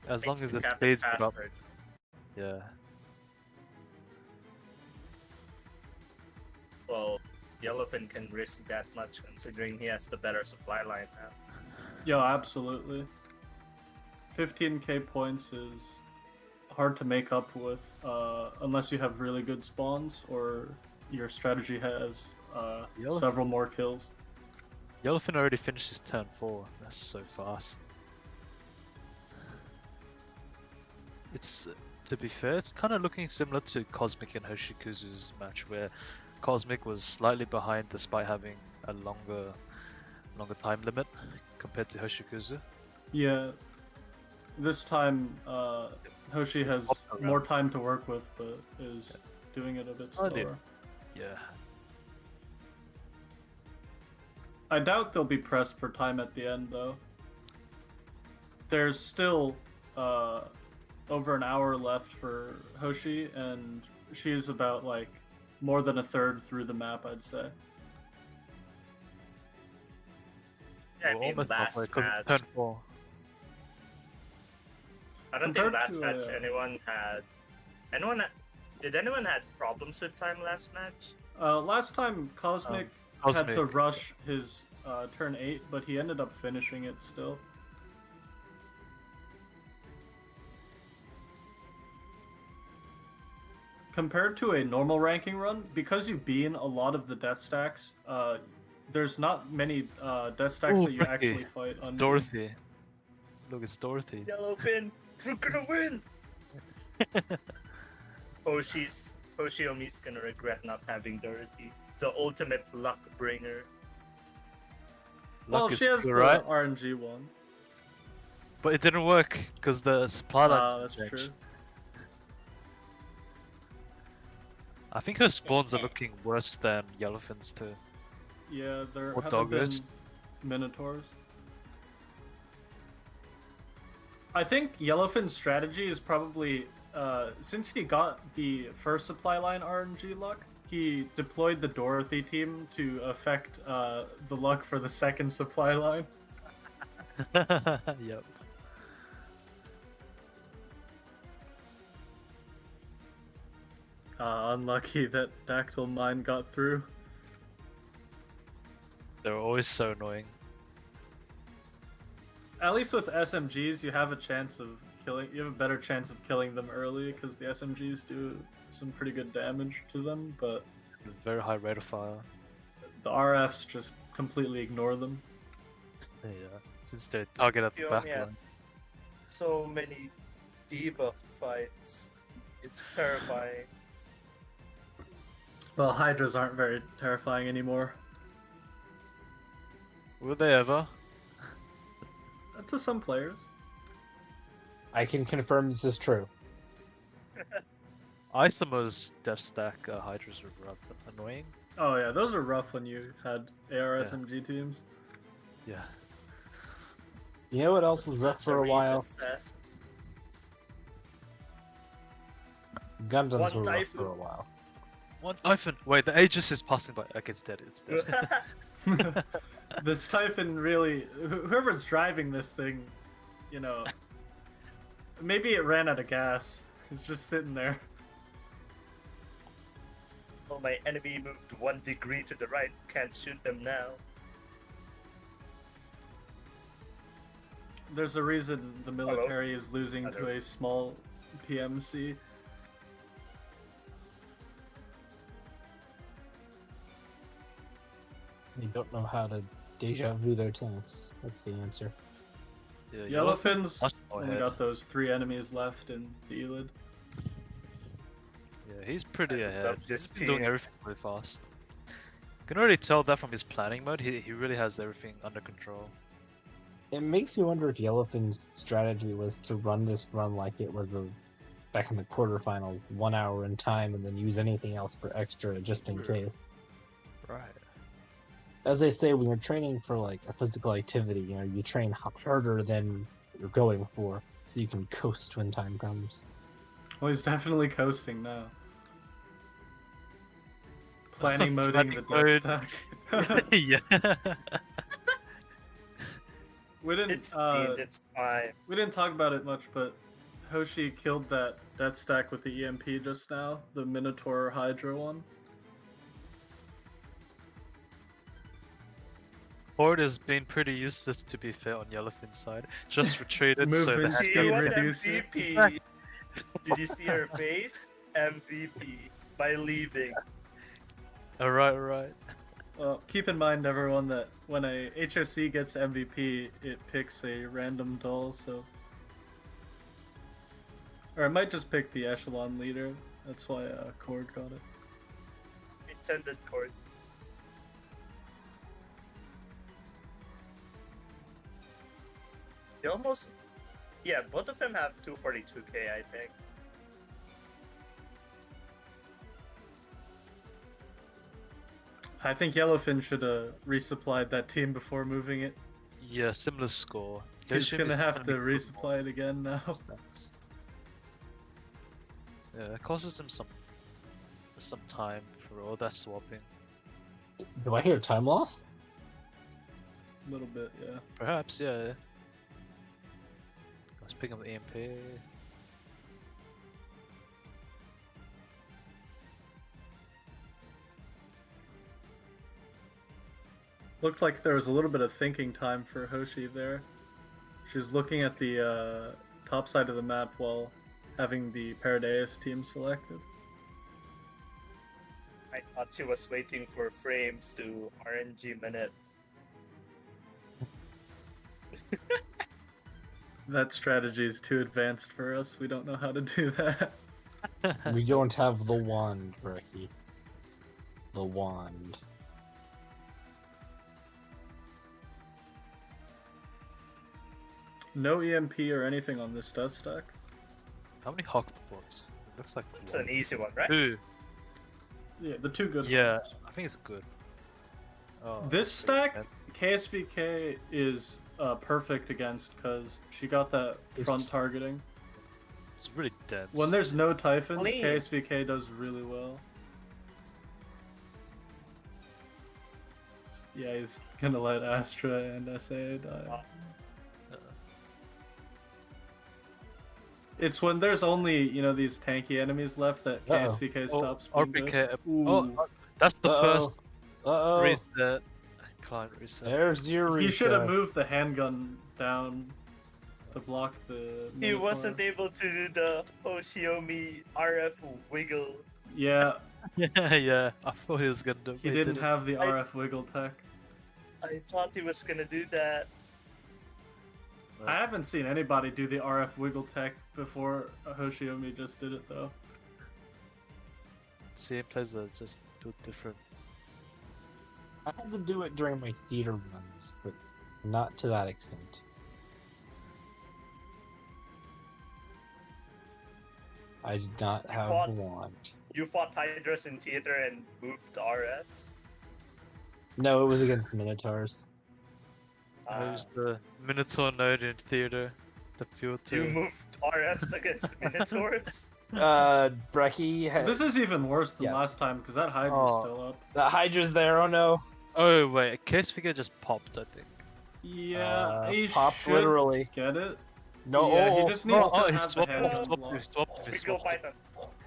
As long Makes as the the cap speeds get up, faster. yeah. Well, Yellowfin can risk that much considering he has the better supply line now. Yo, absolutely. 15k points is hard to make up with unless you have really good spawns or your strategy has several more kills. Yellowfin already finished his turn 4. That's so fast. It's, to be fair, it's kind of looking similar to Cosmic and Hoshikuzu's match, where Cosmic was slightly behind despite having a longer time limit compared to Hoshikuzu. Yeah, this time Hoshi It's has popped around. more time to work with, but is doing it a bit Slightly. slower. Yeah. I doubt they'll be pressed for time at the end, though. There's still over an hour left for Hoshi, and she's about like more than a third through the map, I'd say. Yeah, I We're mean, almost last halfway, 'cause match. turn 4. I don't Compared think last to, match did anyone had problems with time last match? Last time Cosmic had to Cosmic. rush his turn 8, but he ended up finishing it still. Compared to a normal ranking run, because you bean a lot of the death stacks, there's not many death stacks Ooh, that you Ricky. actually fight It's on. Dorothy. Look, it's Dorothy. Yellowfin, we're gonna win! Hoshiomi's gonna regret not having Dorothy, the ultimate luck bringer. Well, Luck is she has still the right, RNG one. but it didn't work because the supply line That's changed. true. I think her spawns are looking worse than Yellowfin's too. Yeah, there Or haven't been doggers. Minotaurs. I think Yellowfin's strategy is probably, since he got the first supply line RNG luck, he deployed the Dorothy team to affect the luck for the second supply line. Yep. Unlucky that Dactyl Mine got through. They're always so annoying. At least with SMGs, you have a chance of killing. You have a better chance of killing them early because the SMGs do some pretty good damage to them, but Very high rate of fire. the RFs just completely ignore them. Yeah. Since they target at the back Yeah. line. So many debuff fights. It's terrifying. Well, Hydras aren't very terrifying anymore. Were they ever? To some players. I can confirm this is true. Isomo's Death Stack Hydras were rather annoying. Oh yeah, those are rough when you had AR Yeah. SMG teams. Yeah. You know what else was rough Such for a while? reset fest. Gundams One were rough Typhoon. for a while. One Typhon. Wait, the Aegis is passing by. Okay, it's dead. It's dead. This Typhon really, whoever's driving this thing, you know, maybe it ran out of gas. It's just sitting there. Oh, my enemy moved 1 degree to the right. Can't shoot them now. There's a reason the military is losing to a small PMC. They don't know how to deja vu their tanks. That's the answer. Yeah, Yellowfin's much more only ahead. got those 3 enemies left in the Elid. Yeah, he's pretty I ahead. love this He's been doing team. everything really fast. You can already tell that from his planning mode. He really has everything under control. It makes me wonder if Yellowfin's strategy was to run this run like it was back in the quarterfinals, 1 hour in time, and then use anything else for extra just in case. Right. As they say, when you're training for like a physical activity, you know, you train harder than you're going for, so you can coast when time comes. Well, he's definitely coasting now. Planning moding the Planning death mode. stack. Yeah. we didn't. It's fine. We didn't talk about it much, but Hoshi killed that death stack with the EMP just now, the Minotaur Hydra one. Horde has been pretty useless to be fair on Yellowfin's side. Just retreated so the Movement head speed She was reducer. MVP. Did you see her face? MVP by leaving. Alright. Well, keep in mind, everyone, that when a HOC gets MVP, it picks a random doll, so... Or it might just pick the echelon leader. That's why Cord got it. Intended court. They almost... Yeah, both of them have 242k, I think. I think Yellowfin should have resupplied that team before moving it. Yeah, similar score. He's Leishun gonna is have to gonna be good resupply it again now. stats. Yeah, it causes him some time for all that swapping. Do I hear time loss? A little bit, yeah. Perhaps, yeah. Let's pick up the EMP. Looked like there was a little bit of thinking time for Hoshi there. She was looking at the top side of the map while having the Paradeus team selected. I thought she was waiting for frames to RNG minute. That strategy is too advanced for us. We don't know how to do that. We don't have the wand, Ricky. The wand. No EMP or anything on this death stack. How many Hawk reports? It looks like It's one. an easy one, right? Two. Yeah, the two good Yeah, ones. I think it's good. Oh, This sweet, stack, man. KSVK is perfect against because she got that front It's- targeting. It's really dense. When there's no Typhons, Clean. KSVK does really well. Yeah, he's gonna let Astra and SA die. It's when there's only, these tanky enemies left that Uh-oh. KSVK Oh, stops being good. RPK. Ooh. Oh, that's the Uh-oh. first Uh-oh. reset. Client reset. There's your He should have reset. moved the handgun down to block the He Minotaur. wasn't able to do the Oshiomi RF wiggle. Yeah, Yeah, I thought he was gonna do it. he didn't have the RF wiggle tech. I thought he was gonna do that. I haven't seen anybody do the RF wiggle tech before Hoshiomi just did it though. CM players are just built different. I had to do it during my theater runs, but not to that extent. I did not have fought- the wand. You fought Hydras in theater and moved the RFs. No, it was against Minotaurs. Who's the Minotaur node in theater? The field You two. moved RFs against Minotaurs. Brecky had This is even worse than Yes. last time because that Hydra's Oh. still up. the Hydra's there. Oh no! Oh wait, case figure just popped, I think. Yeah, he popped should literally. get it. No, Yeah, he oh, just needs Oh, to he have the swapped, handgun he swapped, blocked. he swapped, he Wiggle swapped. Python.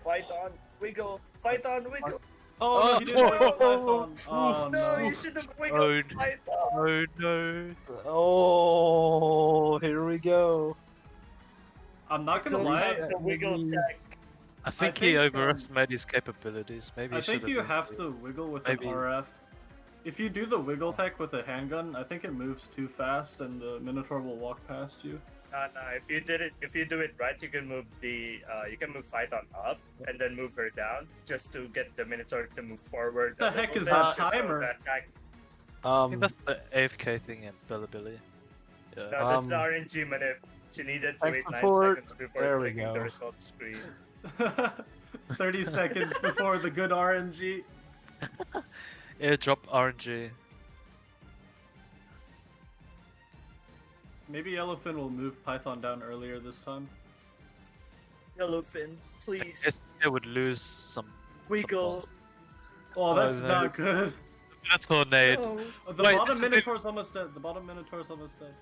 Fight on. Wiggle. Fight on. Wiggle. Oh, no, he didn't Oh, wiggle oh, Python. Oh No, no. you should have wiggled Oh, Python. Oh no. oh, here we go. I'm not gonna Don't lie. have the wiggle tech. I think he think, overestimated his capabilities. Maybe I he think should've you been have good. to wiggle with Maybe. an RF. If you do the wiggle tech with a handgun, I think it moves too fast and the Minotaur will walk past you. No, if you do it right, you can move Python up and then move her down just to get the Minotaur to move forward. The a heck little is bit, that just so timer? that guy- I think that's the AFK thing in Bilibili. Yeah. No, that's the Um, RNG manip. She needed to tech wait 9 support. seconds before There we clicking the go. result screen. 30 seconds before the good RNG. Airdrop RNG. Maybe Yellowfin will move Python down earlier this time. Yellowfin, please Yes, it would lose some. wiggle. Oh, that's no. not good. That's tornade. No. The Wait, bottom this is the- Minotaur's almost dead. The bottom Minotaur's almost dead.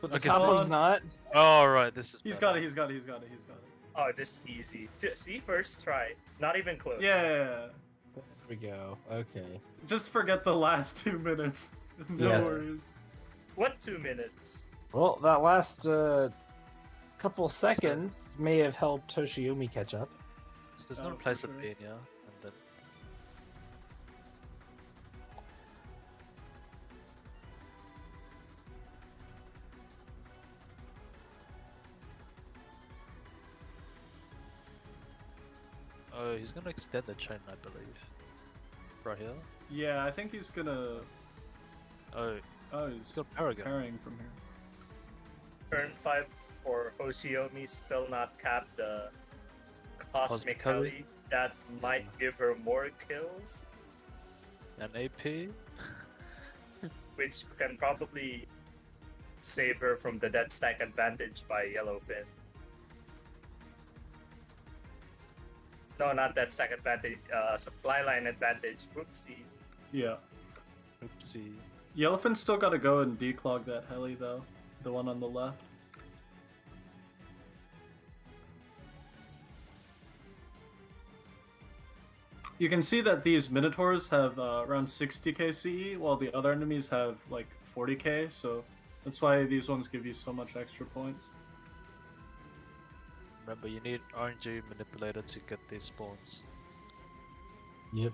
But the Okay, top so- one's not. Oh right, this is. He's better. got it, he's got it, he's got it, he's got it. Oh, this is easy. See, first try. Not even close. Yeah. There we go. Okay. Just forget the last 2 minutes. No Yes. worries. What 2 minutes? Well, that last couple seconds may have helped Toshiomi catch up. So there's Oh, no for place sure. of being, yeah? And then oh, he's gonna extend the chain, I believe. Right here. Yeah, I think he's gonna. Oh, Oh, he's he's got Paragon. parrying from here. Turn 5 for Hoshiomi still not capped the Cosmic Curry? Heli. That might give her more kills, And AP. which can probably save her from the dead stack advantage by Yellowfin. No, not that stack advantage. Supply line advantage. Whoopsie. Yeah. Oopsie. Yellowfin's still got to go and declog that heli though, the one on the left. You can see that these Minotaurs have around 60k CE, while the other enemies have like 40k, so that's why these ones give you so much extra points. Remember, you need RNG manipulator to get these spawns. Yep.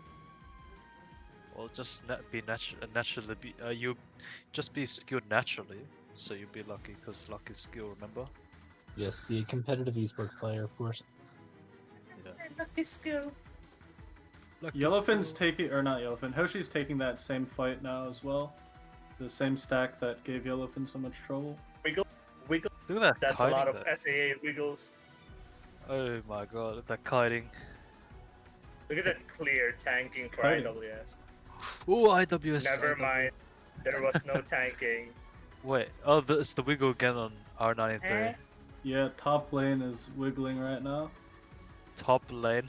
Well, just naturally be you just be skilled naturally, so you'll be lucky because luck is skill. Remember? Yes, be a competitive esports player, of course. Yeah. Lucky skill. Luck is Yellowfin's skill. taking, or not Yellowfin, Hoshi's taking that same fight now as well. The same stack that gave Yellowfin so much trouble. Wiggle. Look at that That's a kiting lot of there. SAA wiggles. Oh my god, that kiting. Look at that clear tanking for Kiting. IWS. Ooh, IWS. Never IWS. mind. There was no tanking. Wait, oh, it's the wiggle again on R93. Eh? Yeah, top lane is wiggling right now. Top lane.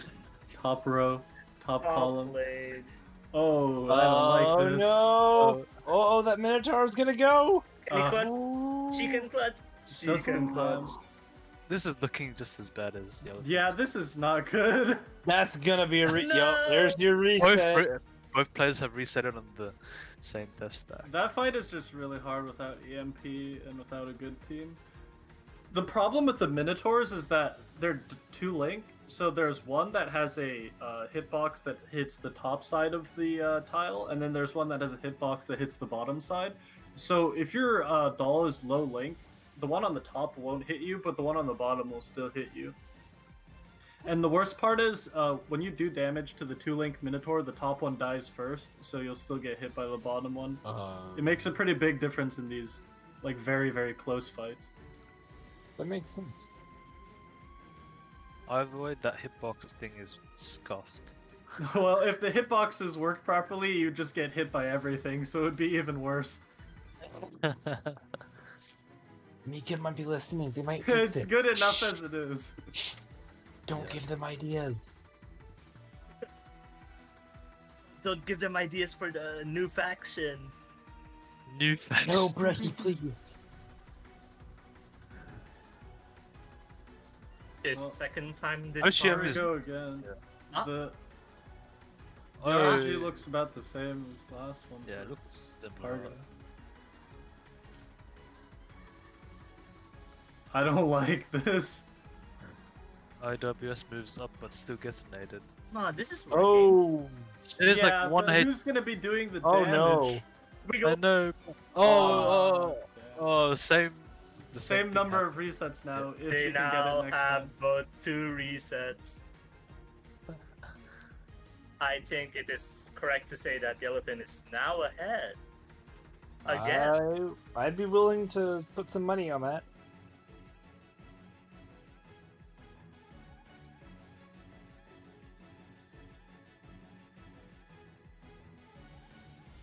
Top row, top column. Lane. Oh, I don't like this. No! Oh, that Minotaur's gonna go! Can he Uh, clutch? She can clutch. She Just can in clutch. time. This is looking just as bad as Yellow. Yeah, this is not good. That's gonna be a No! Yo, there's your Both, reset. both players have reset it on the same death stack. That fight is just really hard without EMP and without a good team. The problem with the Minotaurs is that they're two link. So there's one that has a hitbox that hits the top side of the tile, and then there's one that has a hitbox that hits the bottom side. So if your doll is low link, the one on the top won't hit you, but the one on the bottom will still hit you. And the worst part is, when you do damage to the 2-link Minotaur, the top one dies first, so you'll still get hit by the bottom one. It makes a pretty big difference in these, like, very, very close fights. That makes sense. Either way, that hitbox thing is scuffed. Well, if the hitboxes work properly, you just get hit by everything, so it would be even worse. Mika might be listening. They might fix It's it. good enough as it is. Don't Yeah. give them ideas. Don't give them ideas for the new faction. New faction. No, Brecky, please. This Well, second time this Oh, she Here we is- go again. Huh? The Oh, RNG looks about the same as the last one. yeah, it for looks similar. Target. I don't like this. IWS moves up but still gets naded. Nah, this is working. Oh. It is Yeah, like one but hit. who's gonna be doing the Oh, damage? no. We I go. know. Ah, Oh, damn. the same. The same thing number happened. of resets now. If They you can get now it next have time. both 2 resets. I think it is correct to say that Yellowfin is now ahead. Again. I'd be willing to put some money on that.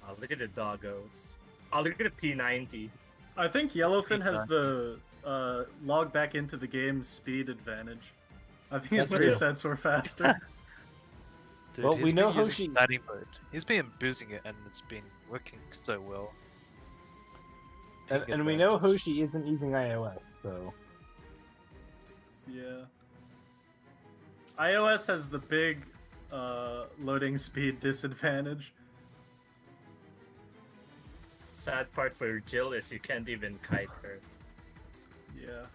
Oh, look at the doggos. Oh, look at the P90. I think Yellowfin has Exactly. the log back into the game speed advantage. I think his That's true. resets were faster. Dude, Well, he's we know been using Hoshi- batting mode. He's been abusing it and it's been working so well. And, Big and we know advantage. Hoshi isn't using iOS, so. Yeah. iOS has the big loading speed disadvantage. sad part for Jill is you can't even kite her Yeah.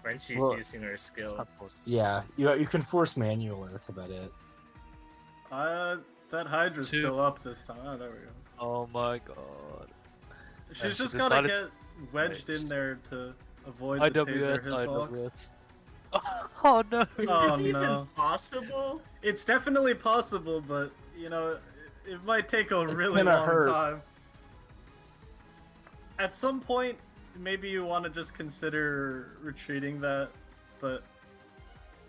when she's Well, using her It's skill. not possible. Yeah, you can force manual, and that's about it. That Hydra's Two. still up this time. Oh, there we go. Oh my god. She's she just gotta decided- get wedged in Wait. there to avoid the taser IWS, hitbox. IWS. Oh no! Is Oh, this even no. possible? It's definitely possible, but you know, it might take a really gonna long hurt. time. At some point, maybe you want to just consider retreating that, but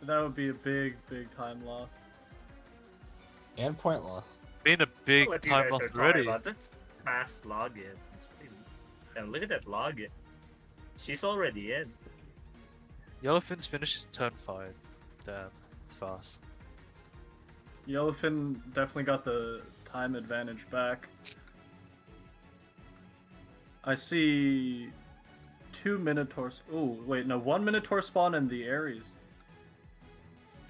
that would be a big time loss. And point loss. Been a big What you time guys loss are talking already. about. That's fast login. And look at that login. She's already in. Yellowfin's finishes turn 5. Damn, it's fast. Yellowfin definitely got the time advantage back. I see 2 Minotaurs. Oh, wait, no, 1 Minotaur spawn in the Ares.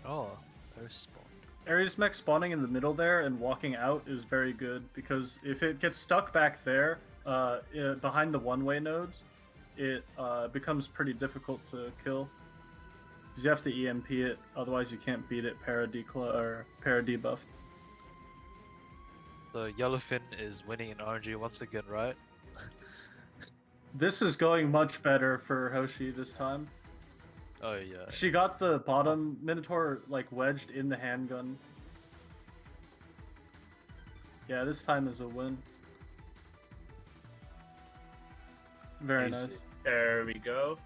Oh, there's spawn. Ares mech spawning in the middle there and walking out is very good because if it gets stuck back there, behind the one-way nodes, it becomes pretty difficult to kill. Because you have to EMP it, otherwise you can't beat it para debuff. So Yellowfin is winning in RNG once again, right? This is going much better for Hoshi this time. Oh yeah. She got the bottom Minotaur like wedged in the handgun. Yeah, this time is a win. Very Easy. nice. There we go.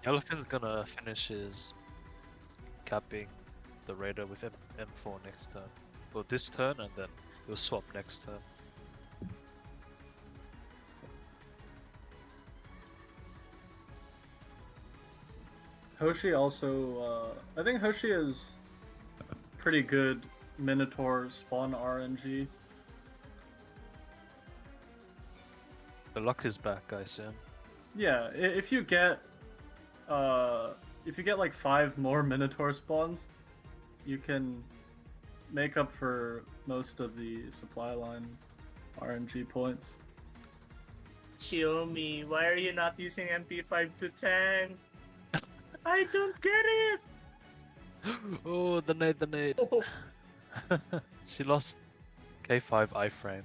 Yellowfin's gonna finish his capping the Raider with M4 next turn. Well, this turn, and then he'll swap next turn. Hoshi also, I think Hoshi is pretty good Minotaur spawn RNG. The luck is back, I assume. Yeah, if you get like 5 more Minotaur spawns, you can make up for most of the supply line RNG points. Xiaomi, why are you not using MP5 to tank? I don't get it! Oh, the nade. Oh, She lost K5 iframe.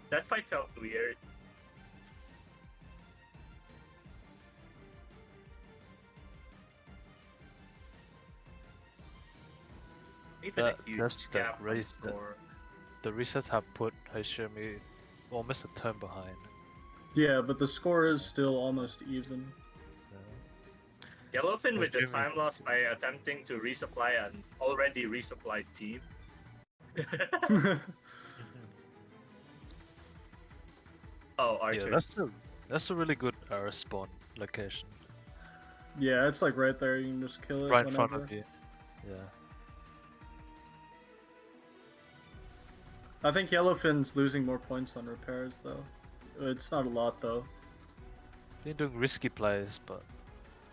that fight felt weird. Even a huge just that gap on race that- score. The resets have put Hashimi almost a turn behind. Yeah, but the score is still almost even. Yellowfin with the Hashimi- time loss by attempting to resupply an already resupplied team. Oh, Yeah, Archers. that's a really good spawn location. Yeah, it's like right there. You can just kill it Right in whenever. front of you. Yeah. I think Yellowfin's losing more points on repairs though. It's not a lot though. Been doing risky plays, but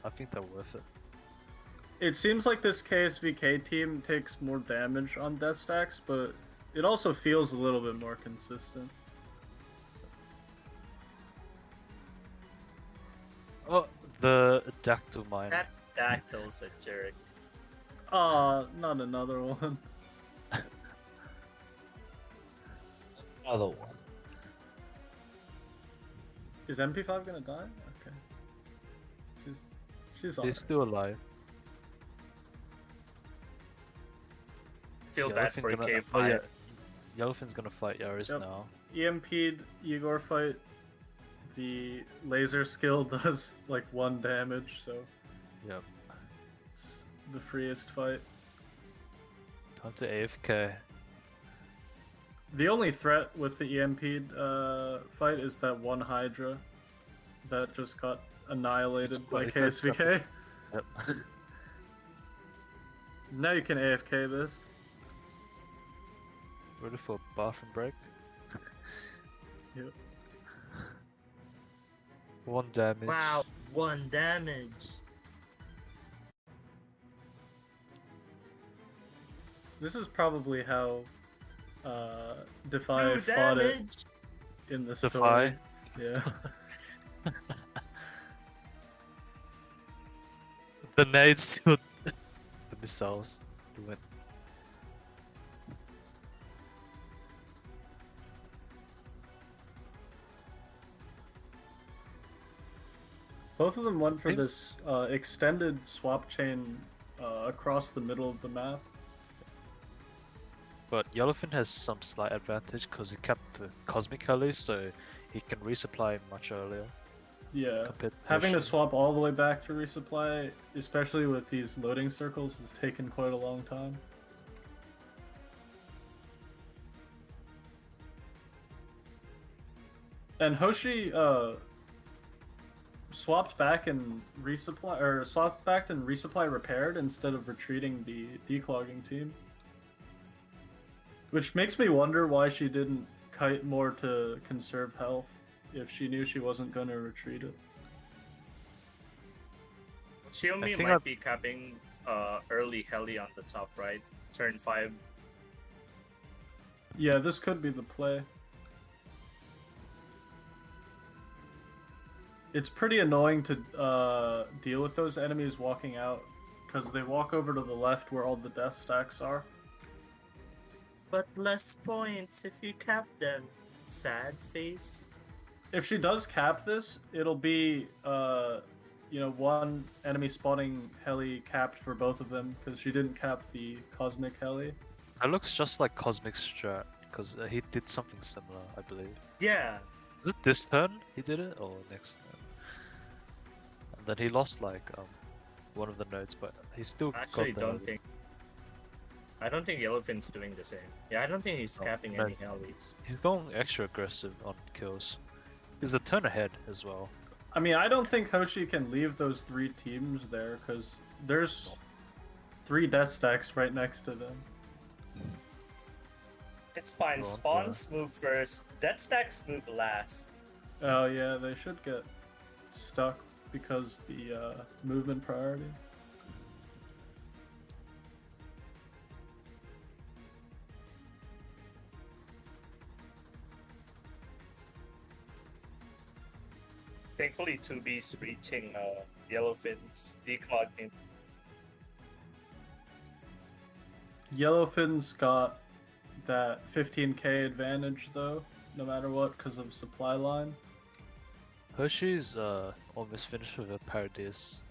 I think they're worth it. It seems like this KSVK team takes more damage on death stacks, but it also feels a little bit more consistent. Oh, the Dactyl mine. That Dactyl's a jerk. Ah, not another one. Another one. Is MP5 gonna die? Okay. She's He's alright. still alive. Feel So bad Yellowfin for gonna- K5. oh, yeah. Yellowfin's gonna fight Yaris Yep. now. EMP'd Igor fight. The laser skill does like 1 damage, so Yep. it's the freest fight. Time to AFK. The only threat with the EMP'd fight is that one Hydra that just got annihilated by It's quite- it's KSVK. Yep. Now you can AFK this. Ready for bathroom break? Yep. 1 damage. Wow, 1 damage. This is probably how Defy 2 fought it damage. in the Defy. story. Yeah. The nades to the missiles to win. Both of them went for Thanks. this extended swap chain across the middle of the map. But Yellowfin has some slight advantage because he kept the Cosmic Heli, so he can resupply much earlier. Yeah. Compared to Having to Hershey. swap all the way back to resupply, especially with these loading circles, has taken quite a long time. And Hoshi swapped back and resupply repaired instead of retreating the declogging team. Which makes me wonder why she didn't kite more to conserve health if she knew she wasn't going to retreat it. Xiaomi think might I've- be capping early heli on the top right, turn 5. Yeah, this could be the play. It's pretty annoying to deal with those enemies walking out, because they walk over to the left where all the death stacks are. But less points if you cap them. Sad face. If she does cap this, it'll be, one enemy spawning heli capped for both of them, because she didn't cap the cosmic heli. That looks just like Cosmic Strat, because he did something similar, I believe. Yeah. Is it this turn he did it, or next turn? And then he lost like one of the nodes, but he still Actually, got the I don't think Yellowfin's doing the same. Yeah, I don't think he's Oh, capping no. any helis. He's going extra aggressive on kills. He's a turn ahead as well. I mean, I don't think Hoshi can leave those 3 teams there, because there's 3 death stacks right next to them. It's fine. Go on, Spawns move first. Death stacks move last. Oh yeah, they should get stuck because the movement priority. Thankfully, 2B's reaching Yellowfin's declogging. Yellowfin's got that 15k advantage though, no matter what, because of supply line. Hershey's almost finished with a Paradise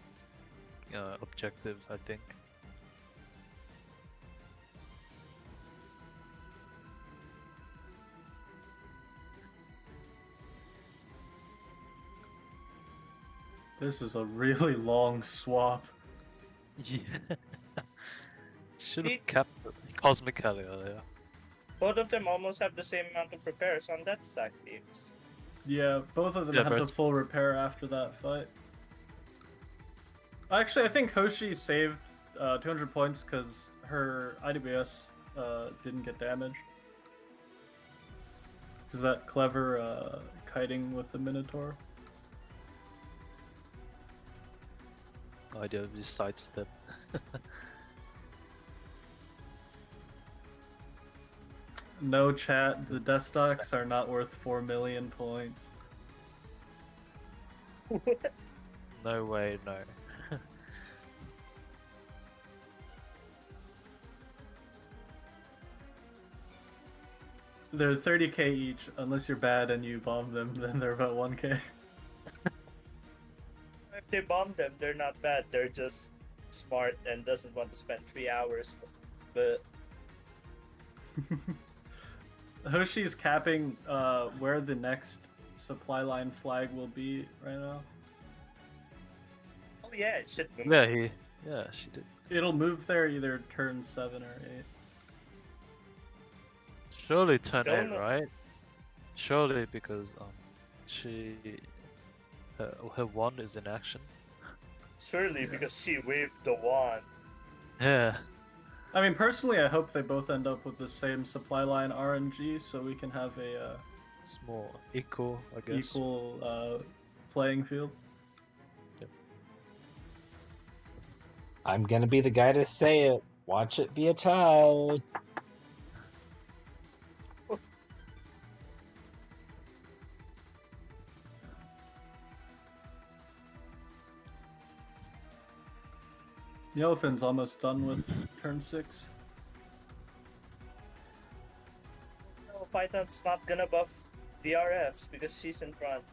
objective, I think. This is a really long swap. Yeah. Should It- have kept the Cosmic Heli earlier. Both of them almost have the same amount of repairs on death stack teams. Yeah, both of them Yeah, had but the it's- full repair after that fight. Actually, I think Hoshi saved 200 points because her IWS didn't get damaged. Because that clever kiting with the Minotaur. Idea of just sidestep. No chat, the death stacks are not worth 4 million points. No way, no. They're 30k each, unless you're bad and you bomb them, then they're about 1k. If they bomb them, they're not bad. They're just smart and doesn't want to spend 3 hours. But Hoshi's capping where the next supply line flag will be right now. oh yeah, it should move. Yeah, she did. It'll move there either turn 7 or 8. Surely turn Still 8, not- right? Surely because she her wand is in action. Surely because she waved the wand. Yeah. I mean, personally, I hope they both end up with the same supply line RNG so we can have a It's more equal, I guess. equal playing field. I'm gonna be the guy to say it. Watch it be a tie. Yellowfin's almost done with turn 6. No, Python's not gonna buff the RFs because she's in front.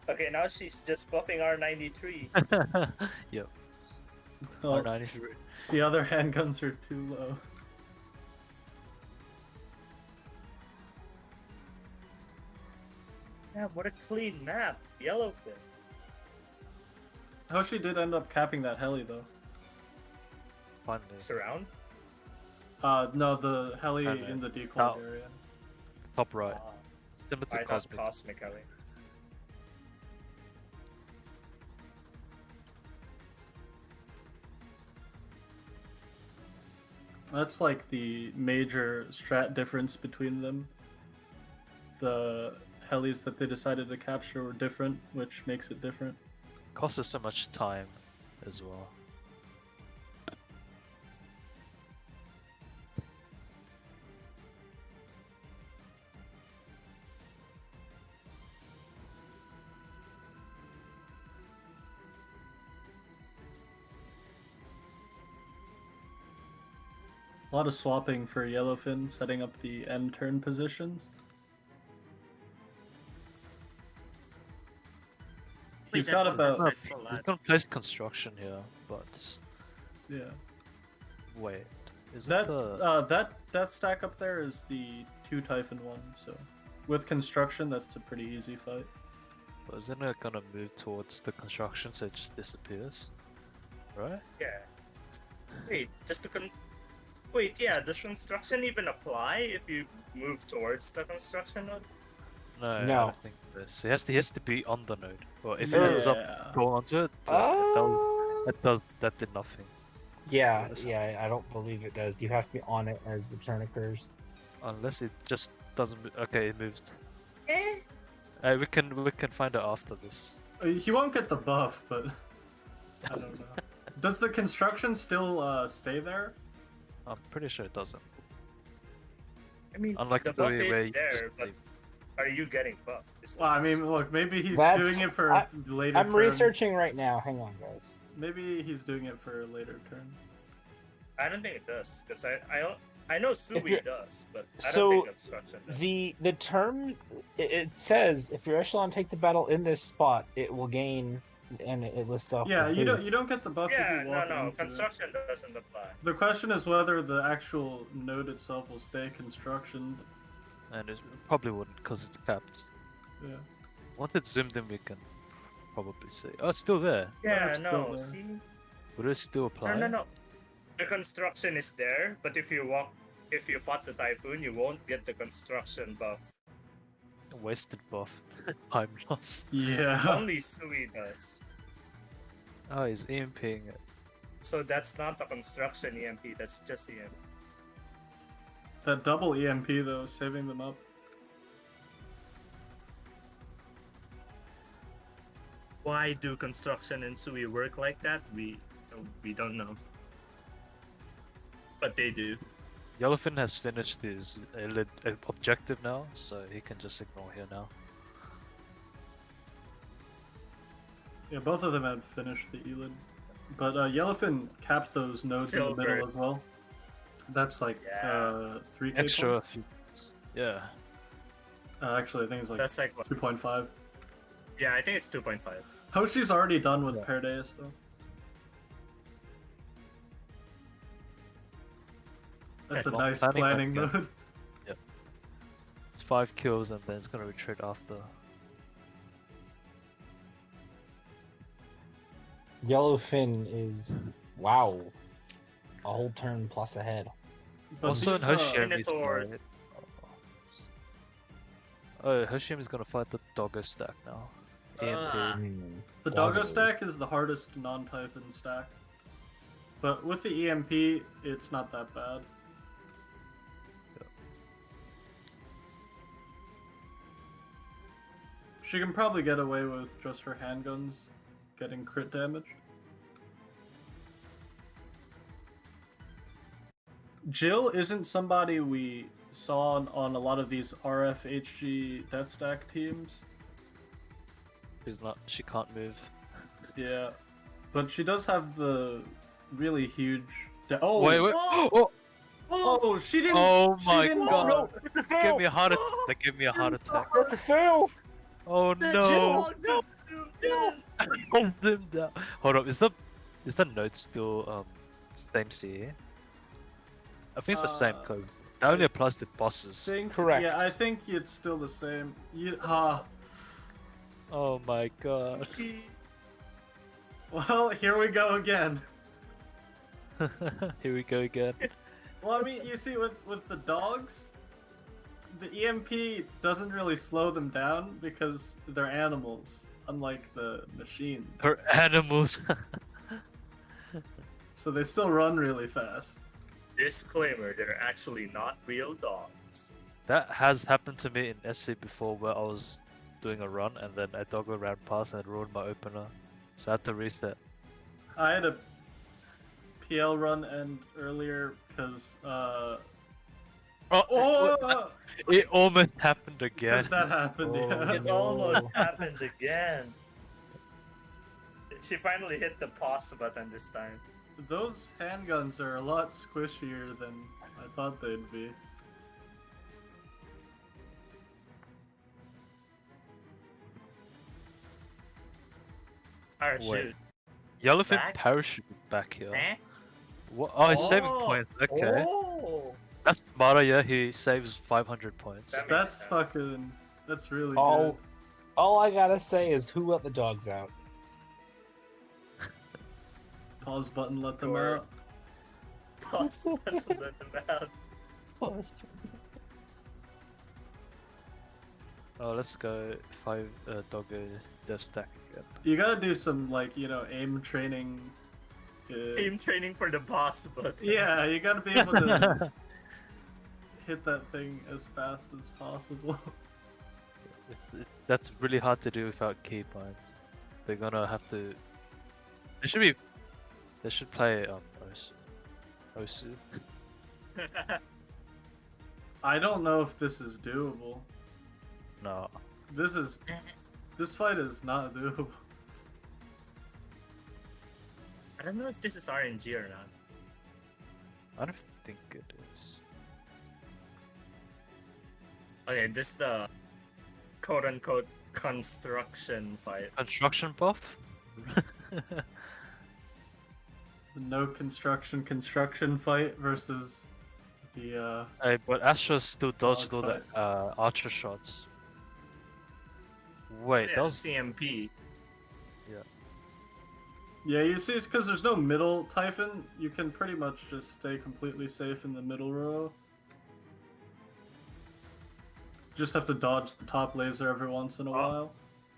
Okay, now she's just buffing R93. Yep. Oh, R93. the other handguns are too low. Yeah, what a clean map. Yellowfin. Hoshi did end up capping that heli though. Finally. Surround? No, the heli No, no. in the decoy Out. area. Top right. Ah, Similar to I thought Cosmic. Cosmic Alley. That's like the major strat difference between them. The helis that they decided to capture were different, which makes it different. Costs us so much time as well. A lot of swapping for Yellowfin, setting up the end turn positions. Wait, He's that got one about percent so He's loud. gonna place construction here, but yeah. wait, is That it the that stack up there is the 2 Typhon one. So with construction, that's a pretty easy fight. isn't it gonna move towards the construction so it just disappears? Right? Yeah. Wait, Wait, yeah, does construction even apply if you move towards the construction node? No, I No. don't think so. So he has to be on the node. Well, if it Yeah. ends up going onto it, that did nothing. Yeah, I don't believe it does. You have to be on it as the turn occurs. Unless it just doesn't. Okay, it moved. Eh? We can find out after this. He won't get the buff, but I don't know. Does the construction still stay there? I'm pretty sure it doesn't. I mean, Unlike the the buff way where is you there, just but leave. are you getting buffed? Is Well, I the mean, look, maybe he's That's- doing it for I- later. I'm turn. researching right now. Hang on, guys. Maybe he's doing it for a later turn. I don't think it does because I know Sui you're- does, but I So, don't think construction does. The term it says if your echelon takes a battle in this spot, it will gain, and it lists off. Yeah, the you boost. don't get the buff Yeah, if you walk no, into it. construction doesn't apply. The question is whether the actual node itself will stay construction. And it probably wouldn't because it's capped. Yeah. Once it's zoomed in, we can probably see. Oh, it's still there. Yeah, it's still no, there. see, Would it still apply? no. The construction is there, but if you fought the typhoon, you won't get the construction buff. Wasted buff. Time loss. Yeah. Only Sui does. Oh, he's EMPing it. So that's not a construction EMP, that's just EMP. That double EMP though, saving them up. Why do construction and Sui work like that? We don't know. But they do. Yellowfin has finished his objective now, so he can just ignore here now. Yeah, both of them had finished the Elid. But Yellowfin capped those nodes in the Silver. middle as well. That's like Yeah. 3k Extra points? few. Yeah. Actually, I think it's like That's like what? 2.5. Yeah, I think it's 2.5. Hoshi's already done with Pardeus though. That's a Not nice planning planning that mode. It's 5 kills and then it's gonna retreat after. Yellowfin is wow, a whole turn plus ahead. But Also, in these, Hoshiami's Minotaur. side. Oh, Hoshiami's gonna fight the doggo stack now. EMP. the doggo stack is the hardest non-Typhon stack. But with the EMP, it's not that bad. She can probably get away with just her handguns getting crit damage. Jill isn't somebody we saw on a lot of these RFHG Death Stack teams. She's not. She can't move. Yeah, but she does have the really huge. Oh Wait, wait. Oh, Oh, she didn't. oh she my didn't- god! It's a That gave me a heart attack. That gave me a heart attack. That's a fail! Oh The no! Jill just zoomed in. Zoomed out. Hold up. Is the note still same CE? I think it's the same because that only applies to bosses. Correct. Yeah, I think it's still the same. Oh my god. Well, here we go again. Here we go again. Well, I mean, you see, with the dogs, the EMP doesn't really slow them down because they're animals, unlike the machines. Her animals. So they still run really fast. Disclaimer: they're actually not real dogs. That has happened to me in SC before, where I was doing a run and then a doggo ran past and it ruined my opener, so I had to reset. I had a PL run end earlier because It almost happened again. that happened. Yeah. It almost happened again. She finally hit the pause button this time. Those handguns are a lot squishier than I thought they'd be. Alright, Wait. shoot. Yellowfin Back? parachute back here. Eh? What? Oh, he's saving Oh, points. Okay. Oh. That's smarter, yeah. He saves 500 points. That makes That's sense. fucking. That's really Oh. good. All I gotta say is who let the dogs out? Pause button, let them Or- out. Pause button, let them out. Oh, let's go 5 doggo dev stack again. You gotta do some aim training. Aim training for the boss button. Yeah, you gotta be able to hit that thing as fast as possible. That's really hard to do without keybinds. They're gonna have to. They should be. They should play Osu. I don't know if this is doable. No. This fight is not doable. I don't know if this is RNG or not. I don't think it is. Okay, this is the quote-unquote construction fight. Construction buff? The no construction fight versus the Hey, but Astra still dodged all the Dogfight. archer shots. Wait, that was. CMP. Yeah, you see, it's because there's no middle Typhon. You can pretty much just stay completely safe in the middle row. Just have to dodge the top laser every once in a while.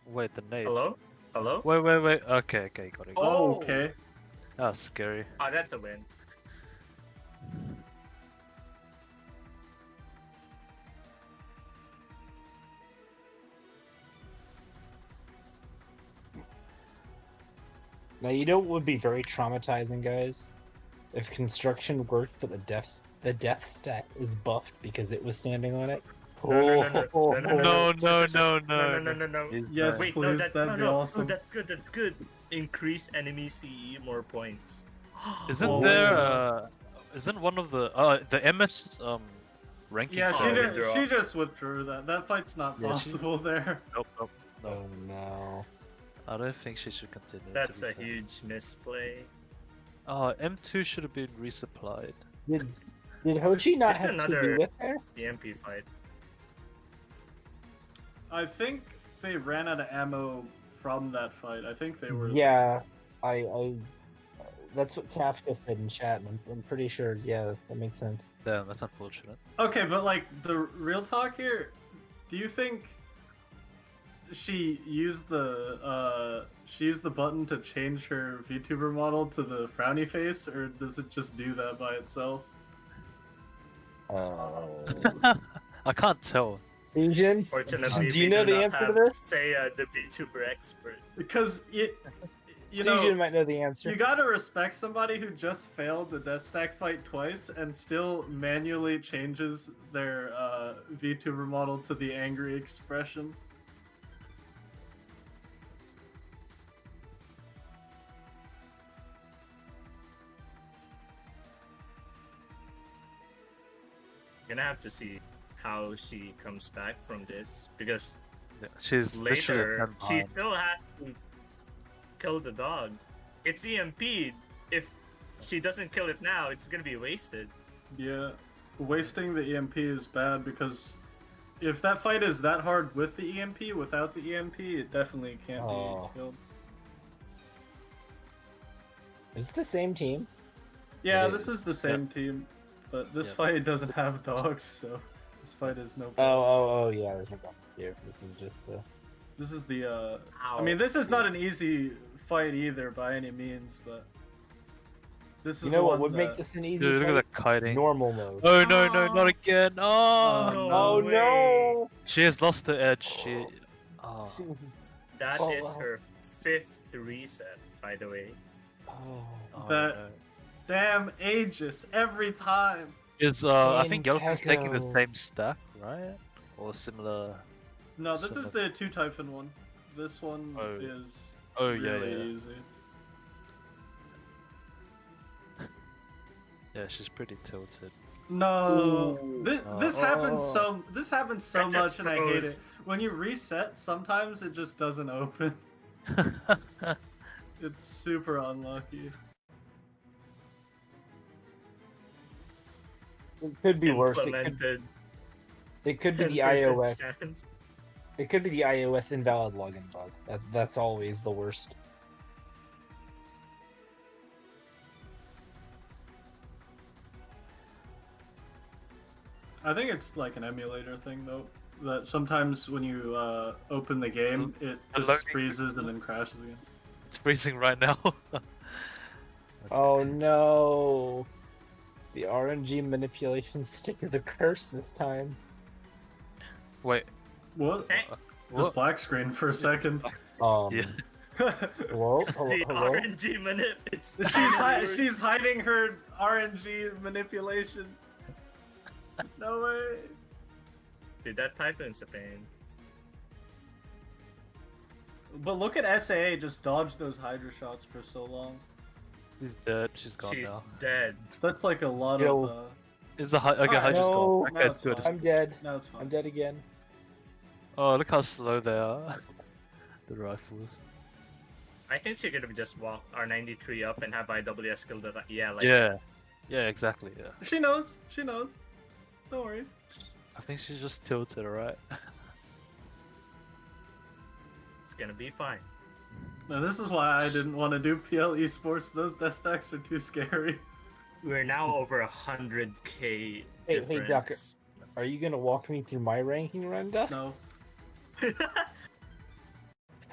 Wait, the nade. Hello? Hello? Wait. Okay, got it. Got it. Oh, Oh! okay. That was scary. Oh, that's a win. Now you know what would be very traumatizing, guys? If construction worked, but the death stack is buffed because it was standing on it. No. Is Yes, that- Wait, please, no, that'd be awesome. that's good. Increase enemy CE more points. Isn't Oh, there? yeah. Isn't one of the MS ranking? Yeah, Oh, withdraw. she just withdrew that. That fight's not Yeah, she- possible there. Nope. Oh no. I don't think she should continue. to That's be a fair. huge misplay. Oh, M2 should have been resupplied. Did Hochi not This is have another- to with her? The MP fight. I think they ran out of ammo from that fight. I think they were. Yeah, I that's what Kafka said in chat, and I'm pretty sure. Yeah, that makes sense. Damn, that's unfortunate. Okay, but the real talk here, do you think she used the button to change her VTuber model to the frowny face, or does it just do that by itself? Oh. I can't tell. Fusion, Fortunately, do you we know do the not answer to have, this? Say the VTuber expert. Because you Sujan know, might know the answer. you gotta respect somebody who just failed the death stack fight twice and still manually changes their VTuber model to the angry expression. Gonna have to see how she comes back from this because Yeah, she's literally later 10 she behind. still has to kill the dog. It's EMP'd. If she doesn't kill it now, it's gonna be wasted. Yeah, wasting the EMP is bad because if that fight is that hard with the EMP, without the EMP, it definitely can't Oh. be killed. Is it the same team? Yeah, It this is. is the same team, but this Yep. fight doesn't have dogs, so this fight is no Oh, problem. oh, yeah. There's no problem here. This is just the. This is the I Ow. mean, this is not an easy fight either by any means, but this is You the know what one would make that- this an easy Dude, look fight? at that kiting. Normal mode. Oh no, no, Oh. not again. Oh, Oh, Oh way. no! she has lost her edge. She. Oh. That Oh, is wow. her 5th reset, by the way. Oh. Oh, That- no. damn Aegis every time. Is I think Pain Yellowfin's taking the Echo. same stack, right? Or similar. No, this is Similar. the two Typhon one. This one Oh. is Oh yeah, really yeah. easy. Yeah, she's pretty tilted. No, Ooh. this happens Oh. this happens so That just much, and I hate froze. it. When you reset, sometimes it just doesn't open. It's super unlucky. It could be worse. Implemented It could be the 10% iOS. chance. It could be the iOS invalid login bug. That's always the worst. I think it's like an emulator thing though. That sometimes when you open the game, it The just loading- freezes and then crashes again. It's freezing right now. Oh no! The RNG manipulation stick is a curse this time. Wait. What? Eh, Just What? black screen for a second. Yeah. Hello? It's Hello? the Hello? RNG manip. It's She's hiding her RNG manipulation. No way. Dude, that Typhon's a pain. But look at SAA just dodge those Hydra shots for so long. She's dead. She's gone She's now. dead. That's like a lot Yo. of. Is the okay? Alright, Hydra's no, gone. no, Okay, it's good. fine. I'm dead. No, it's fine. I'm dead again. Oh, look how slow they are. The rifles. I think she could have just walked R93 up and have IWS kill the. Yeah, like. Yeah. Yeah, exactly. Yeah. She knows. She knows. Don't worry. I think she's just tilted, alright? It's gonna be fine. Now this is why I didn't want to do PL eSports. Those death stacks are too scary. We're now over 100k Hey, difference. Ducker. Are you gonna walk me through my ranking, Renda? No.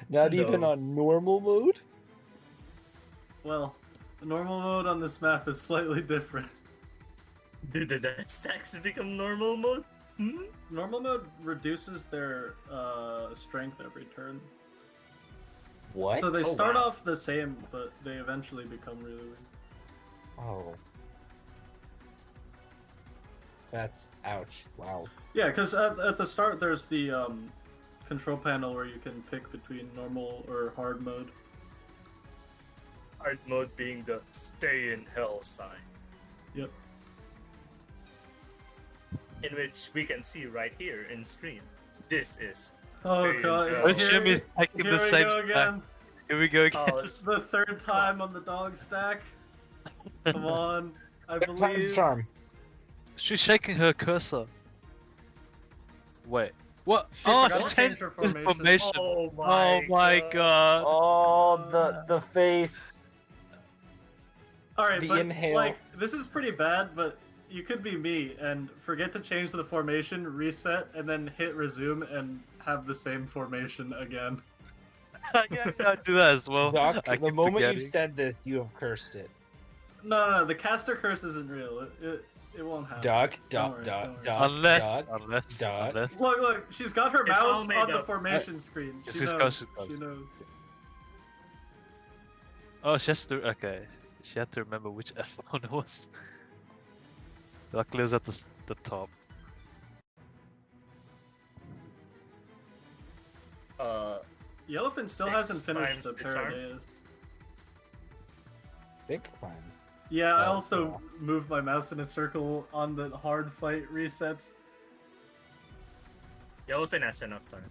Not even No. on normal mode? Well, the normal mode on this map is slightly different. Dude, the death stacks become normal mode? Hmm? Normal mode reduces their strength every turn. What? So they Oh, start wow. off the same, but they eventually become really weak. Oh. That's ouch. Wow. Yeah, because at the start there's the control panel where you can pick between normal or hard mode. Hard mode being the stay in hell sign. Yep. In which we can see right here in screen. This is Oh stay in god. hell. Oh, Here Jimmy's we- taking Here the we same go stack. again. Here we go again. Oh, The third time on the dog stack. Come on. I Time's believe. charm. She's shaking her cursor. Wait. What? She Oh, forgot she's to change changed her his formation. formation. oh Oh my god. Oh, the face. Alright, The but inhale. like this is pretty bad, but you could be me and forget to change the formation, reset, and then hit resume and have the same formation again. I can't do that as well. Doc, I the keep moment you forgetting. said this, you have cursed it. No, the caster curse isn't real. It won't happen. Doc, Don't Doc, worry, Doc, don't worry. Doc, Unless, Doc. unless, Doc. unless. Look, she's got her It's all mouse made on the up. formation screen. Yes, She she's knows. got- she's got- She knows. Oh, she has to. Okay, she had to remember which F1 it was. Luckily, it was at the top. Yellowfin still 6 hasn't finished times the the charm? Paradaeus. Big time. Yeah, I Oh, also moved my mouse in a circle on the hard fight resets. Yellowfin has enough time.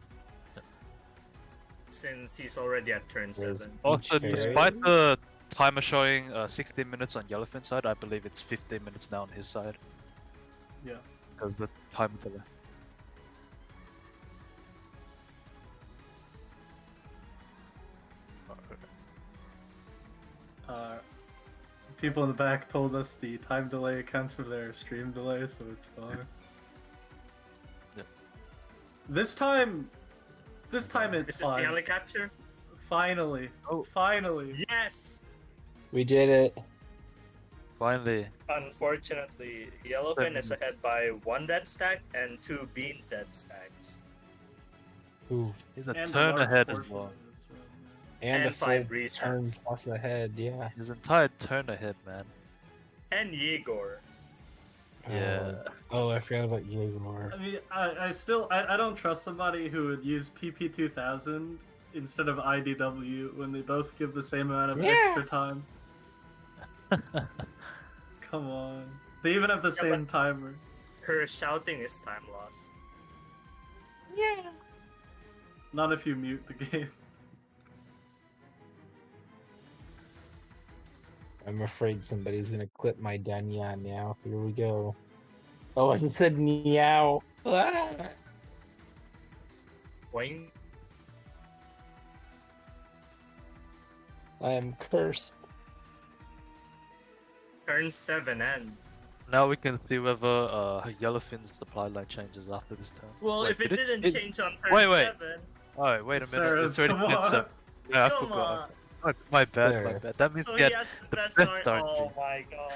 Since he's already at turn There's 7. Also, Fairy. despite the timer showing 16 minutes on Yellowfin's side, I believe it's 15 minutes now on his side. Yeah. Because the time delay. People in the back told us the time delay accounts for their stream delay, so it's fine. Yep. This time it's Is this the fine. helicopter? Finally. Oh. Finally. Yes! We did it. Finally. Unfortunately, Yellowfin is ahead by 1 dead stack and 2 bean dead stacks. Ooh. He's a And the turn large ahead as portion well. of this round, And, And a full 5 turn resets. plus ahead, yeah. His entire turn ahead, man. And Yegor. Yeah. Oh, I forgot about Yegor. I mean, I don't trust somebody who would use PP2000 instead of IDW when they both give the same amount of extra time. Come on. They even have the Yeah, same timer. Her shouting is time loss. Not if you mute the game. I'm afraid somebody's gonna clip my Danya now. Here we go. Oh, I said meow. Ah! Boing. I am cursed. Turn 7 and. Now we can see whether Yellowfin's supply line changes after this turn. Well, Wait, if it did didn't change on turn Wait, wait. 7. Oh, wait a minute. Sarah's, It's already come been on. 7. Yeah, I Come forgot. on. My bad, my There. bad. That means So we he had has the best best start. start, Oh dude. my god.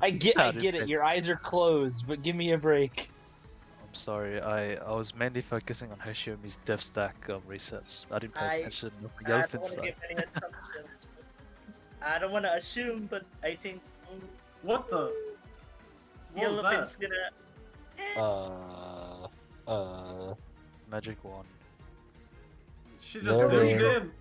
I get That is it. it. Your eyes are closed, but give me a break. I'm sorry, I was mainly focusing on Hoshiomi's dev stack resets. I didn't pay attention to I don't Yellowfin's want to side. give any assumptions. I don't want to assume, but I think What the? What was Yellowfin's that? gonna. Magic wand. She just There zoomed we in.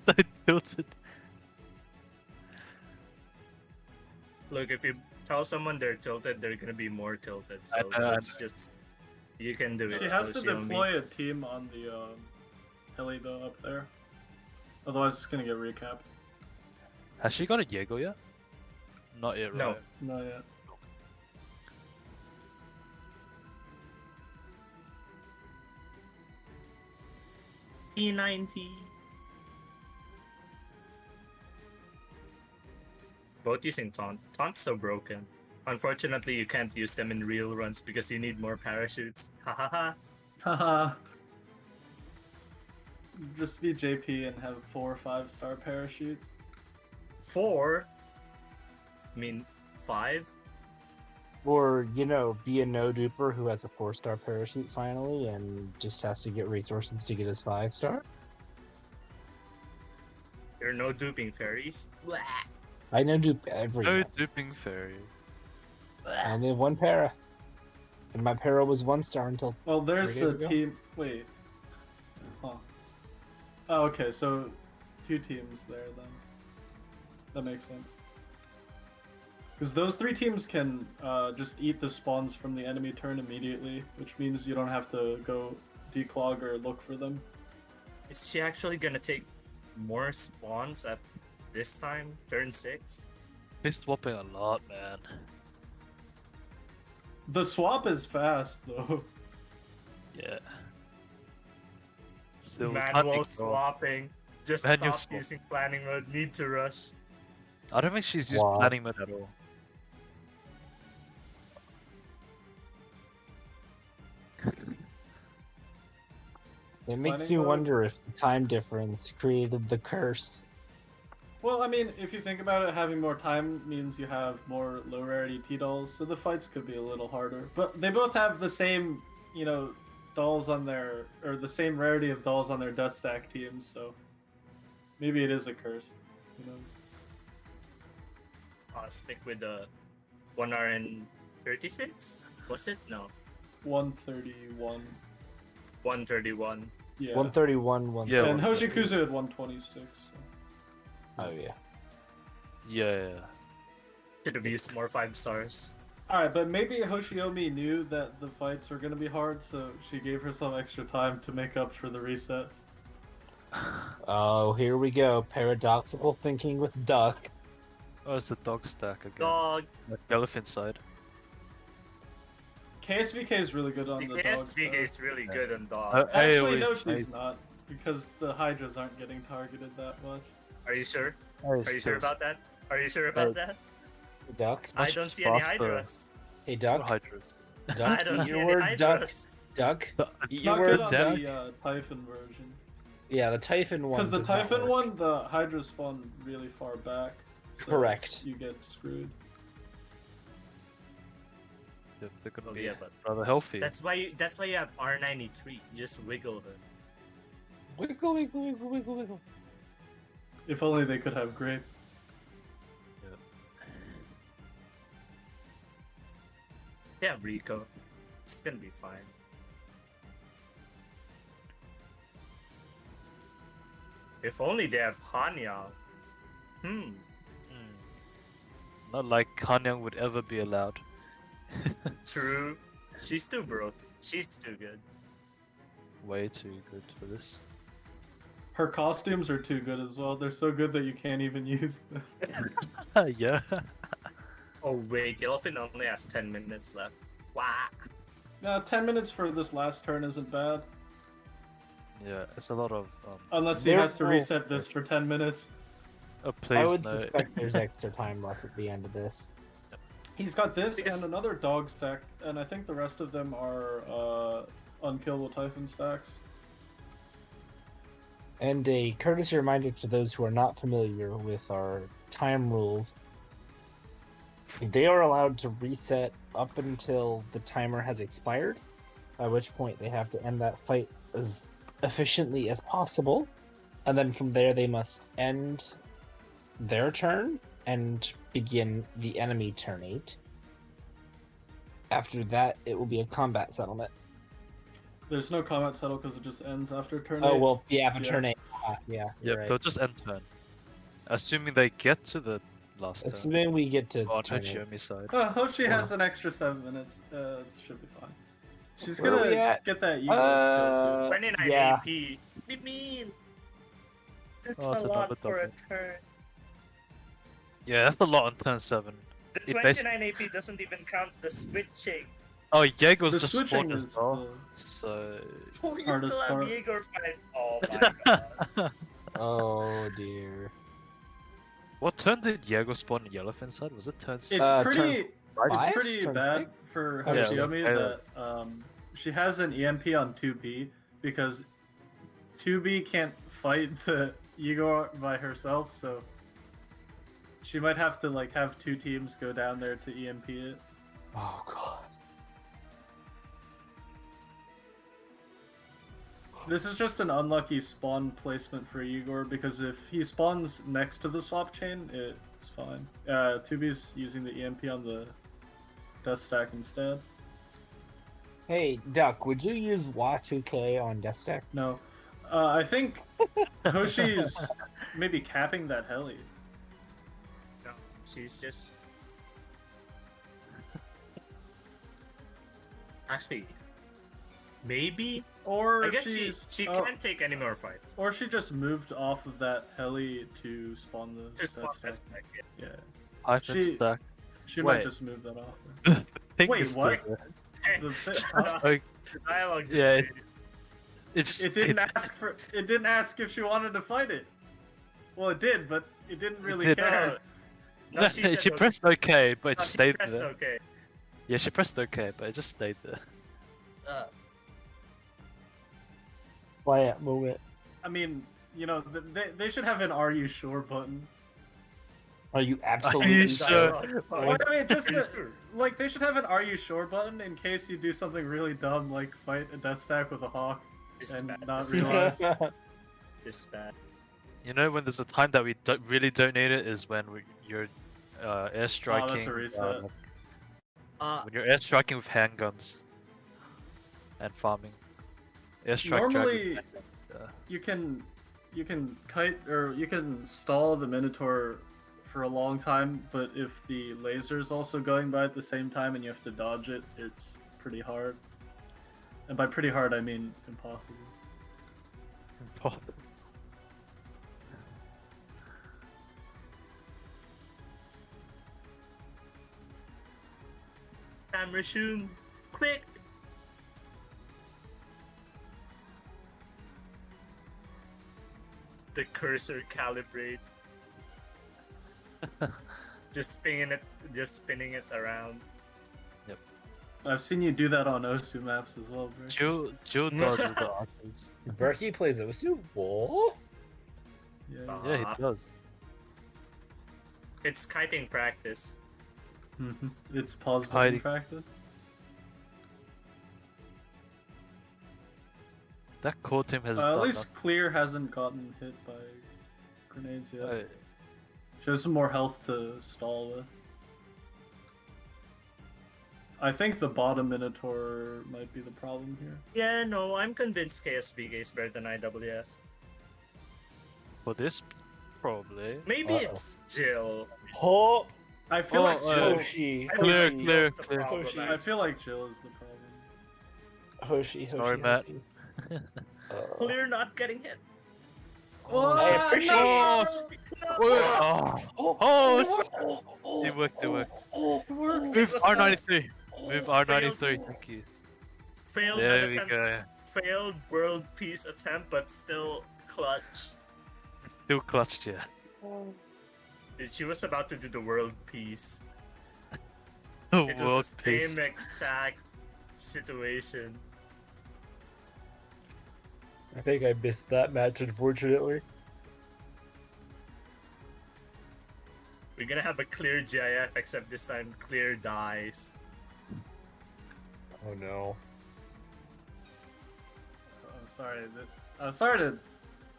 I tilted. Look, if you tell someone they're tilted, they're gonna be more tilted. So I know. let's just. You can do it. She has to Hoshiomi. deploy a team on the heli though up there. Otherwise, it's gonna get recapped. Has she got a Jaeger yet? Not yet, right? No. Not yet. E90. Both using taunt. Taunt's so broken. Unfortunately, you can't use them in real runs because you need more parachutes. Ha ha ha. Haha. Just be JP and have 4 or 5-star parachutes. 4? I mean, 5? Or, be a no-duper who has a 4-star parachute finally and just has to get resources to get his 5-star. There are no duping fairies. Blah. I no-dupe every No month. duping fairy. I only have one para. And my para was 1-star until Well, there's 3 days the ago. team. Wait. Huh. Oh, okay, so 2 teams there then. That makes sense. Because those 3 teams can just eat the spawns from the enemy turn immediately, which means you don't have to go declog or look for them. Is she actually gonna take more spawns at this time? Turn 6? He's swapping a lot, man. The swap is fast though. Yeah. Still Manual ignore. swapping. Just Manual stop swap. using planning mode. Need to rush. I don't think she's used Wow. planning mode at all. It makes Planning me mode? wonder if the time difference created the curse. Well, I mean, if you think about it, having more time means you have more low rarity T-dolls, so the fights could be a little harder. But they both have the same, dolls on their, or the same rarity of dolls on their death stack teams, so maybe it is a curse. Who knows? Stick with the 1 hour and 36? Was it? No. 131. 131. Yeah. 131, 1. Yeah, And 130. Hoshikuzu had 126. So. Oh yeah. Yeah. Should have used more 5 stars. Alright, but maybe Hoshiomi knew that the fights were going to be hard, so she gave herself extra time to make up for the resets. Oh, here we go. Paradoxical thinking with Duck. Oh, it's the dog stack again. Dog. Like Yellowfin side. KSVK is really good on the The dogs. SVK is really good on dog. I Actually, no, always- she's not. Because the Hydras aren't getting targeted that much. Are you sure? I Are you sure about that? Are you sure about that? Hey, Duck. I much don't see any faster. Hydras. Hey, What Duck. Hydras? I Duck. don't Eat see your any word, Duck. Hydras. Duck. It's Eat not your good word, on Duck. the Typhon version. Yeah, the Typhon one. Because the does not Typhon work. one, the Hydra spawn really far back. So Correct. You get screwed. They're gonna Oh, be yeah, but rather healthy. that's why you have R93. You just wiggle them. Wiggle, wiggle, wiggle, wiggle, wiggle. If only they could have grape. They have Rico. It's gonna be fine. If only they have Hanyang. Not like Kanyang would ever be allowed. True. She's too broke. She's too good. Way too good for this. Her costumes are too good as well. They're so good that you can't even use them. Yeah. Oh wait, Yellowfin only has 10 minutes left. Wow. Now, 10 minutes for this last turn isn't bad. Yeah, it's a lot of Unless he There- has to oh, reset this for 10 minutes. oh, I please would no. suspect there's extra time left at the end of this. He's got this Because- and another dog stack, and I think the rest of them are unkillable Typhon stacks. And a courtesy reminder to those who are not familiar with our time rules. They are allowed to reset up until the timer has expired, at which point they have to end that fight as efficiently as possible. And then from there, they must end their turn and begin the enemy turn 8. After that, it will be a combat settlement. There's no combat settle because it just ends after turn Oh, 8. well, yeah, for Yeah. turn 8. Yeah, Yep, you're right. they'll just end turn. Assuming they get to the last turn. Assuming we get to On turn 8. Hoshiomi's side. Hoshi has an extra 7 minutes. It should be fine. She's Where are gonna we at? get that Eagle kill 29 yeah. AP. What do you mean? That's Oh, it's a lot another for a double. turn. Yeah, that's a lot on turn 7. The It 29 AP doesn't even count the switching. Oh, Jaeger's The just switching spawned as is well. the- So. Oh, you Hardest still have part. Jaeger fight. Oh my god. Oh, dear. What turn did Jaeger spawn in Yellowfin side? Was it turn It's turn pretty. five? It's pretty Turn bad six? for Yeah. Hoshiomi Yeah. that she has an EMP on 2B because 2B can't fight the Igor by herself, so she might have to like have 2 teams go down there to EMP it. Oh, God. This is just an unlucky spawn placement for Igor because if he spawns next to the swap chain, it's fine. 2B's using the EMP on the death stack instead. Hey, Duck, would you use Y2K on Death Stack? No. I think Hoshi's maybe capping that heli. No, she's just. Actually, maybe. Or I guess she's she oh, can't take any more fights. or she just moved off of that heli to spawn the Just death pop stack. this back. Yeah. Yeah. Hyphen She- stack. She Wait. might just move that off. Thing Wait, is still what? there. The That's like, The dialogue just Yeah, stated. it's it didn't ask for. It didn't ask if she wanted to fight it. Well, it did, but it didn't really did. care. No, she, said okay. pressed OK, but it No, she stayed pressed there. okay. Yeah, she pressed OK, but it just stayed there. Quiet moment. I mean, you know, they should have an "Are you sure?" button. Are you Are absolutely you sure? sure? Well, I mean, just Are you sure? like they should have an "Are you sure" button in case you do something really dumb, like fight a death stack with a hawk This is and bad. not This is realize. This is bad. You know when there's a time that we really don't need it is when you're Oh, airstriking. that's a reset. When you're airstriking with handguns and farming. Airstrike Normally, dragon. you can kite or you can stall the Minotaur for a long time, but if the laser is also going by at the same time and you have to dodge it, it's pretty hard. And by pretty hard, I mean impossible. Time resume. Quick. The cursor calibrate. Just spinning it around. I've seen you do that on Osu maps as well, bro. Jill dodges the archers. Berkey plays Osu? Whoa? Yeah. Yeah, he does. It's kiting practice. It's pause Hiding. button practice. That core team has At done least Clear hasn't gotten hit by grenades yet. nothing. She has some more health to stall with. I think the bottom Minotaur might be the problem here. Yeah, no, I'm convinced KSVK is better than IWS. For this, probably. Maybe Uh-oh. it's Jill. Oh, I feel like Jill. Hoshi. I feel Clear, like clear, Jill's the clear. problem, Hoshi. I feel like Jill is the problem. Hoshi. Sorry, Matt. Clear not getting hit. I appreciate Oh, it worked, it worked. Move R93. Move R93, thank you. Failed There an we attempt. go. Failed world peace attempt, but still clutch. Still clutched, yeah. Dude, she was about to do the world peace. The It world was the peace. same exact situation. I think I missed that match, unfortunately. We're gonna have a clear GIF, except this time clear dies. Oh no. I'm sorry to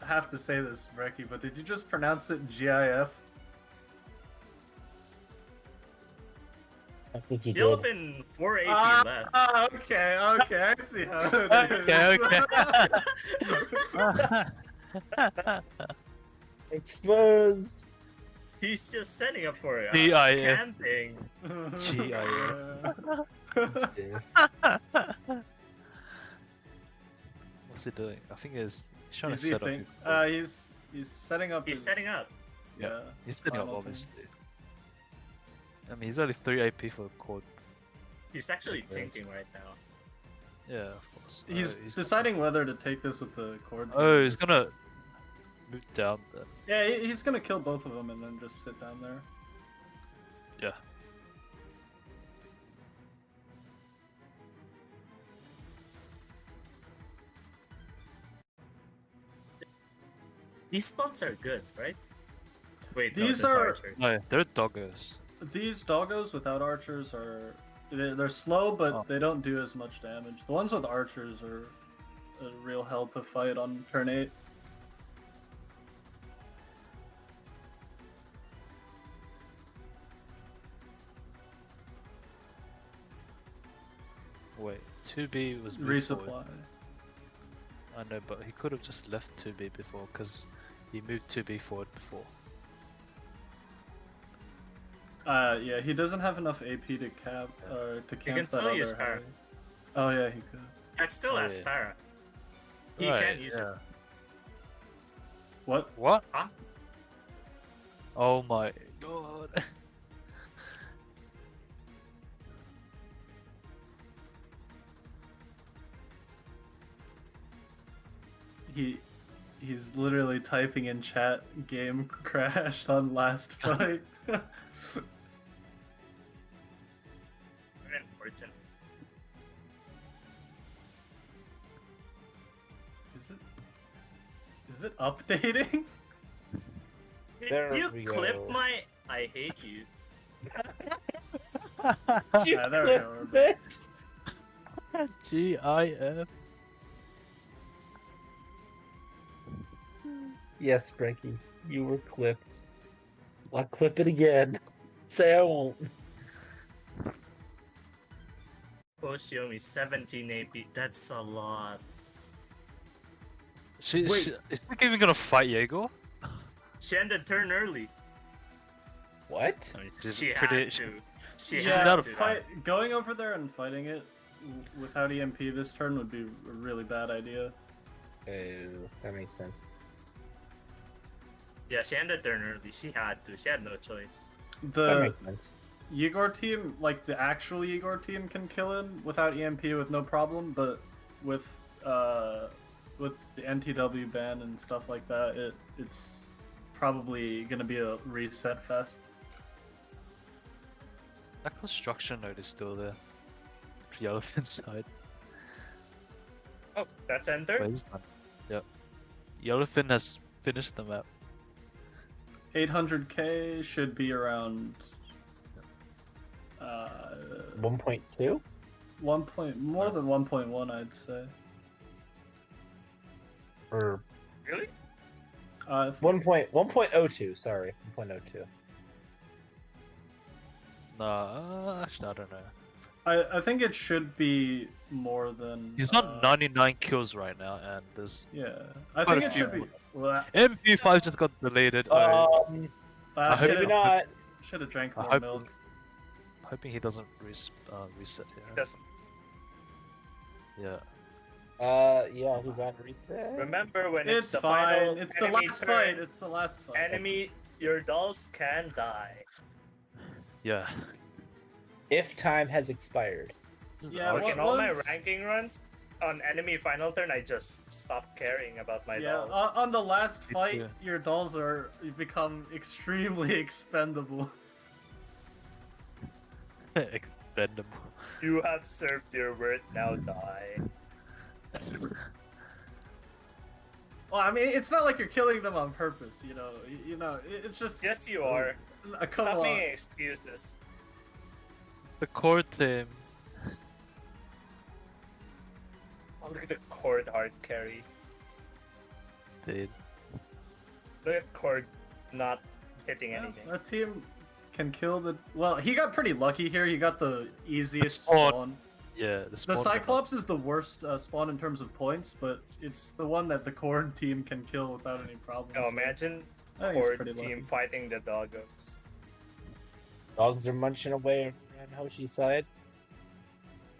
have to say this, Reki, but did you just pronounce it GIF? I think you did. Yellowfin 480 left. Okay, I see how it is. Okay. Exposed. He's just setting up for it. DIF. Camping. What's he doing? I think he's trying Is to he set up think? his He's setting up. He's his- setting up. Yeah. He's setting up, final thing. obviously. I mean, he's only 3 AP for a quad. He's actually Okay. thinking right now. Yeah, of course. He's he's deciding whether to take this with the cord. Oh, he's gonna move down then. Yeah, he's gonna kill both of them and then just sit down there. Yeah. These spots are good, right? Wait, These no, this are- Archer. No, they're doggos. These doggos without archers are they're slow, but Oh. they don't do as much damage. The ones with archers are a real hell to fight on turn 8. Wait, 2B was moved forward. Resupply. I know, but he could have just left 2B before, because he moved 2B forward before. Yeah, he doesn't have enough AP to cap to can camp that still use other Para. heavy. Oh yeah, he could. That's still Oh, yeah. Aspara. He Right, can use it. yeah. What? What? Huh? Oh my god. He's literally typing in chat. Game crashed on last fight. Very important. Is it updating? Did There you we clip go. my I hate you. You Yeah, there we go, we're clipped it. GIF. Yes, Frankie, you were clipped. I'll clip it again. Say I won't. Oshiomi 17 AP. That's a lot. She, Wait. is she even gonna fight Jaeger? She ended turn early. What? I mean, she's She pretty. had to. She She's had not a to. Going over there and fighting it without EMP this turn would be a really bad idea. Oh, that makes sense. Yeah, she ended turn early. She had to. She had no choice. That The makes sense. Igor team, like the actual Igor team, can kill him without EMP with no problem, but with the NTW ban and stuff like that, it's probably gonna be a reset fest. That construction node is still there. The elephant side. Oh, that's But enter. he's done. Yep. Yellowfin has finished the map. 800k should be around 1.2? more than 1.1, I'd say. Or Really? 1.02, sorry. 1.02. Nah, actually, I don't know. I think it should be more than. He's on 99 kills right now, and there's Yeah, I quite think a it few should be. more. Well, MP5 just got deleted. Oh, I hope maybe it- not. should have drank I more hope- milk. hoping he doesn't reset here. Just Yeah. Yeah, he's on reset. remember when it's, It's the fine. final It's the enemy last turn, fight. It's the last fight. enemy, your dolls can die. Yeah. If time has expired. This is Yeah, arch- what- In all my once- ranking runs, on enemy final turn, I just stopped caring about my Yeah, dolls. on the last Me fight, too. your dolls become extremely expendable. expendable. You have served your worth, now die. Well, I mean, it's not like you're killing them on purpose, you know. It's just. Yes, you are. Come Stop on. making excuses. The core team. Oh, look at the Cord hard carry. Dude. Look at Cord not hitting Yeah, anything. that team can kill the. Well, he got pretty lucky here. He got the easiest spawn. spawn. Yeah, the The spawn. Cyclops is the worst spawn in terms of points, but it's the one that the Cord team can kill without any problems. Oh, imagine I think it's Cord pretty team lucky. fighting the doggos. Dogs are munching away on Hoshi's side.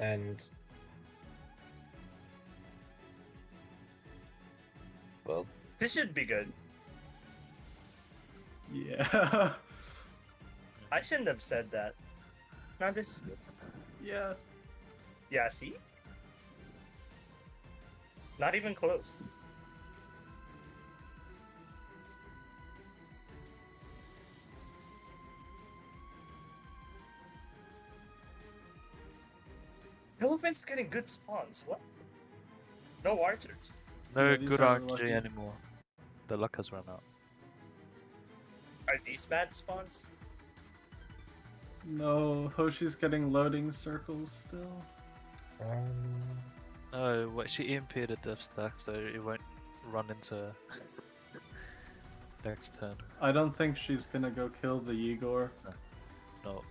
And. Well, This should be good. Yeah. I shouldn't have said that. No, this is good. Yeah. Yeah, see? Not even close. Elephant's getting good spawns. What? No archers. No Yeah, these good are RNG lucky. anymore. The luck has run out. Are these bad spawns? No, Hoshi's getting loading circles still. No, what she EMP'd a death stack, so it won't run into next turn. I don't think she's gonna go kill the Igor. No.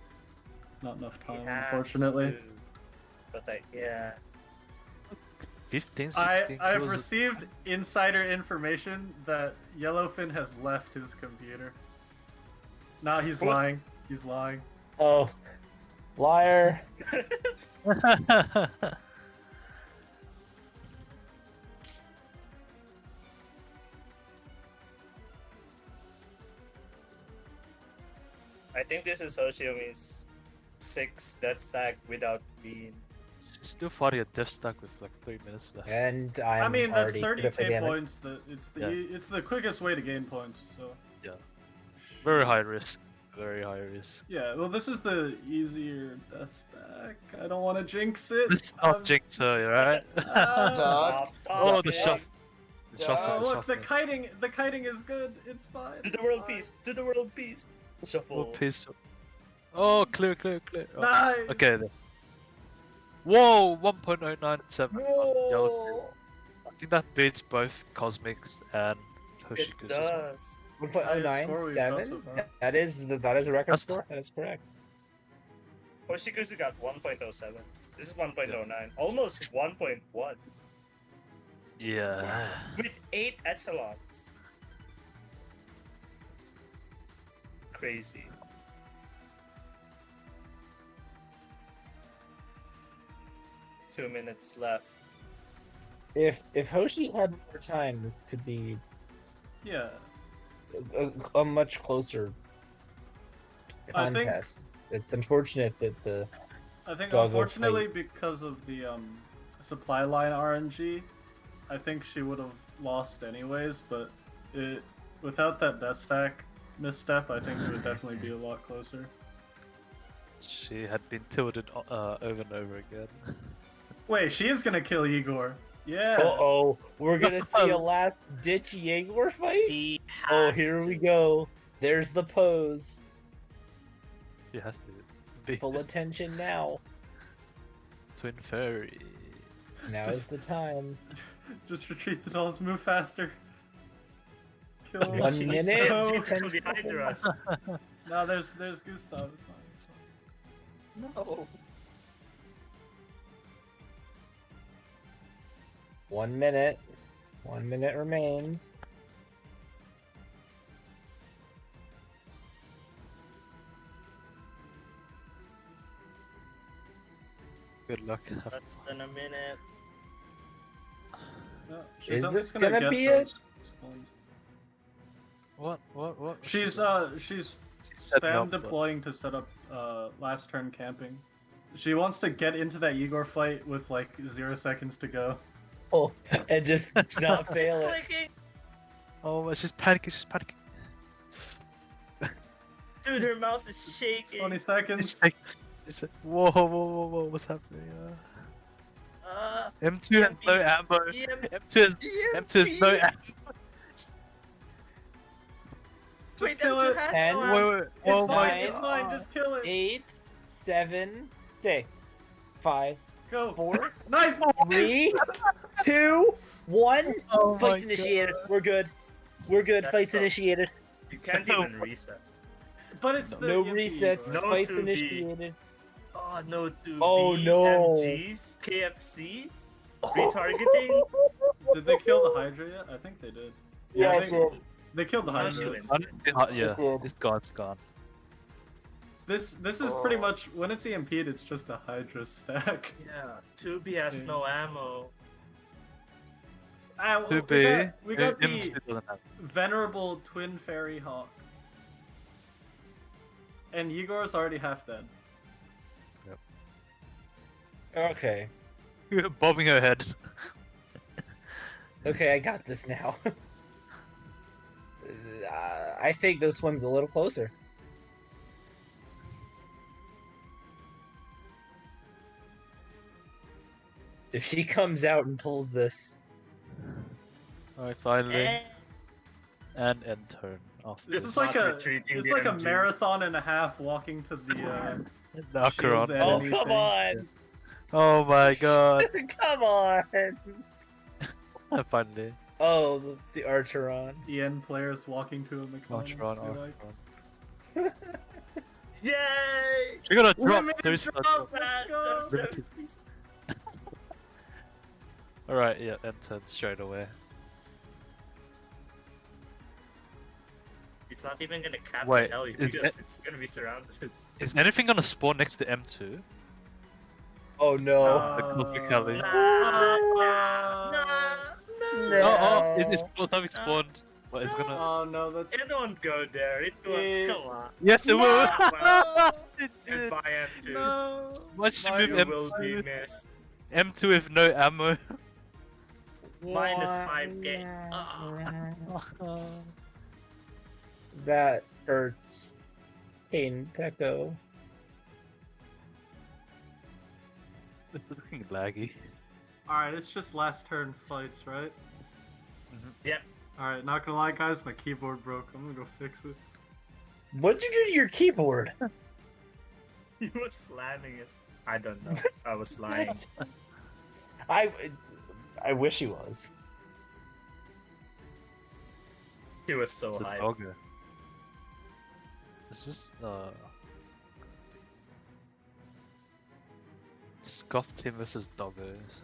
Not enough He time, has unfortunately. to. But yeah. 15, 16 I've kills. received insider information that Yellowfin has left his computer. Nah, he's What? lying. He's lying. oh. Liar. I think this is Hoshiomi's 6 death stack without being. She's still fighting a death stack with like 3 minutes left. And I mean, that's already put up 30k again. points. It's the quickest way to gain points. So. Yeah. Very high risk. Very high risk. Yeah, well, this is the easier death stack. I don't want to jinx it. Let's not jinx her, right? Dog. Oh, the talking. shuffle. The Duh. shuffle, Oh, the look, the shuffle. kiting is good. It's fine. Do the world It's fine. peace. Do the world peace. Shuffle. What piece? Oh, clear. Oh, Nice. okay then. Whoa, 1.097. Whoa! I think that beats both Cosmics and It Hoshiku's as well. does. 1.097. so far. That is a record That's- score. That is correct. Hoshikuzu got 1.07. This is 1.09. Almost 1.1. Yeah. With 8 echelons. Crazy. Two minutes left. If Hoshi had more time, this could be Yeah. a much closer I think- contest. It's unfortunate that the I think Doggo unfortunately because of the supply line RNG, I think she would have lost anyways. But without that death stack misstep, I think it would definitely be a lot closer. She had been tilted over and over again. Wait, she is gonna kill Igor. Yeah. oh, we're gonna see a last ditch Jaeger fight. He Oh, has here to. we go. There's the pose. She has to be Full attention now. Twin Fairy. Now is the time. Just retreat the dolls. Move faster. Kill him. 1 She minute. needs Oh, to 10 be behind seconds. us. No, there's Gustav. It's fine. No. 1 minute. 1 minute remains. Good luck. Less than a minute. No, Is at this least gonna gonna get be those spawns. What? She's setting spam up, but- deploying to set up last turn camping. She wants to get into that Igor fight with like 0 seconds to go. Oh, and just not fail It's it. clicking. Oh, she's panicking. Dude, her mouse is shaking. 20 seconds. It's like, whoa, what's happening? M2 has no ammo. M2 has no ammo. Wait, kill that it. has And no Wait, ammo. wait, It's oh fine, my it's fine, just kill it. 8, 7, 6, 5, Go. 4, Nice! 3, 2, 1. Oh my Fights initiated. We're good. We're good. That's Fights not- initiated. You can't even reset. But it's the No EMP, resets. bro. No Fights 2B. initiated. Oh no, dude. Oh, no. MGs, KFC, retargeting. Did they kill the Hydra yet? I think they did. Yeah, I it think did. they killed the No, Hydra. she went. Yeah, It did. it's gone. This is pretty much when it's EMP'd, it's just a Hydra stack. Yeah, 2B has no ammo. Ah, well, To be. we got the M2 doesn't have. venerable twin fairy hawk. And Igor's already half dead. Okay. Bobbing her head. Okay, I got this now. I think this one's a little closer. If she comes out and pulls this, Alright, finally. Eh, And end turn. Off. This It's is like not a retreating it's the like a MGs. marathon and a half walking to the The Acheron. shield oh enemy come thing. on, Oh my god. come on! Finally. Oh, the Archeron. EN players walking to a McDonald's. Acheron, be like, Acheron. Yay! She got a drop. Limited There's drop. no. Let's go. Limited. Alright, yeah, end turn straight away. It's not even gonna cap Wait, the alley is because it's gonna be surrounded. Is anything gonna spawn next to M2? Oh no! The Cosmic Alley. No. Oh, it's something spawned. But it's gonna. Oh no, that's It won't go there. It won't. Eh. Come on. Yes, it will! Well, It did! Goodbye, M2. no. Watch she Mine move You will be M2. missed. M2 with no ammo. Minus 5k. Ah. That hurts. Pain Pecco. It's looking laggy. Alright, it's just last turn fights, right? Yep. Alright, not gonna lie, guys, my keyboard broke. I'm gonna go fix it. What did you do to your keyboard? He was slamming it. I don't know. I was lying. I wish he was. He was so It's a hyped. doggo. Is this Scuff Team versus Doggos?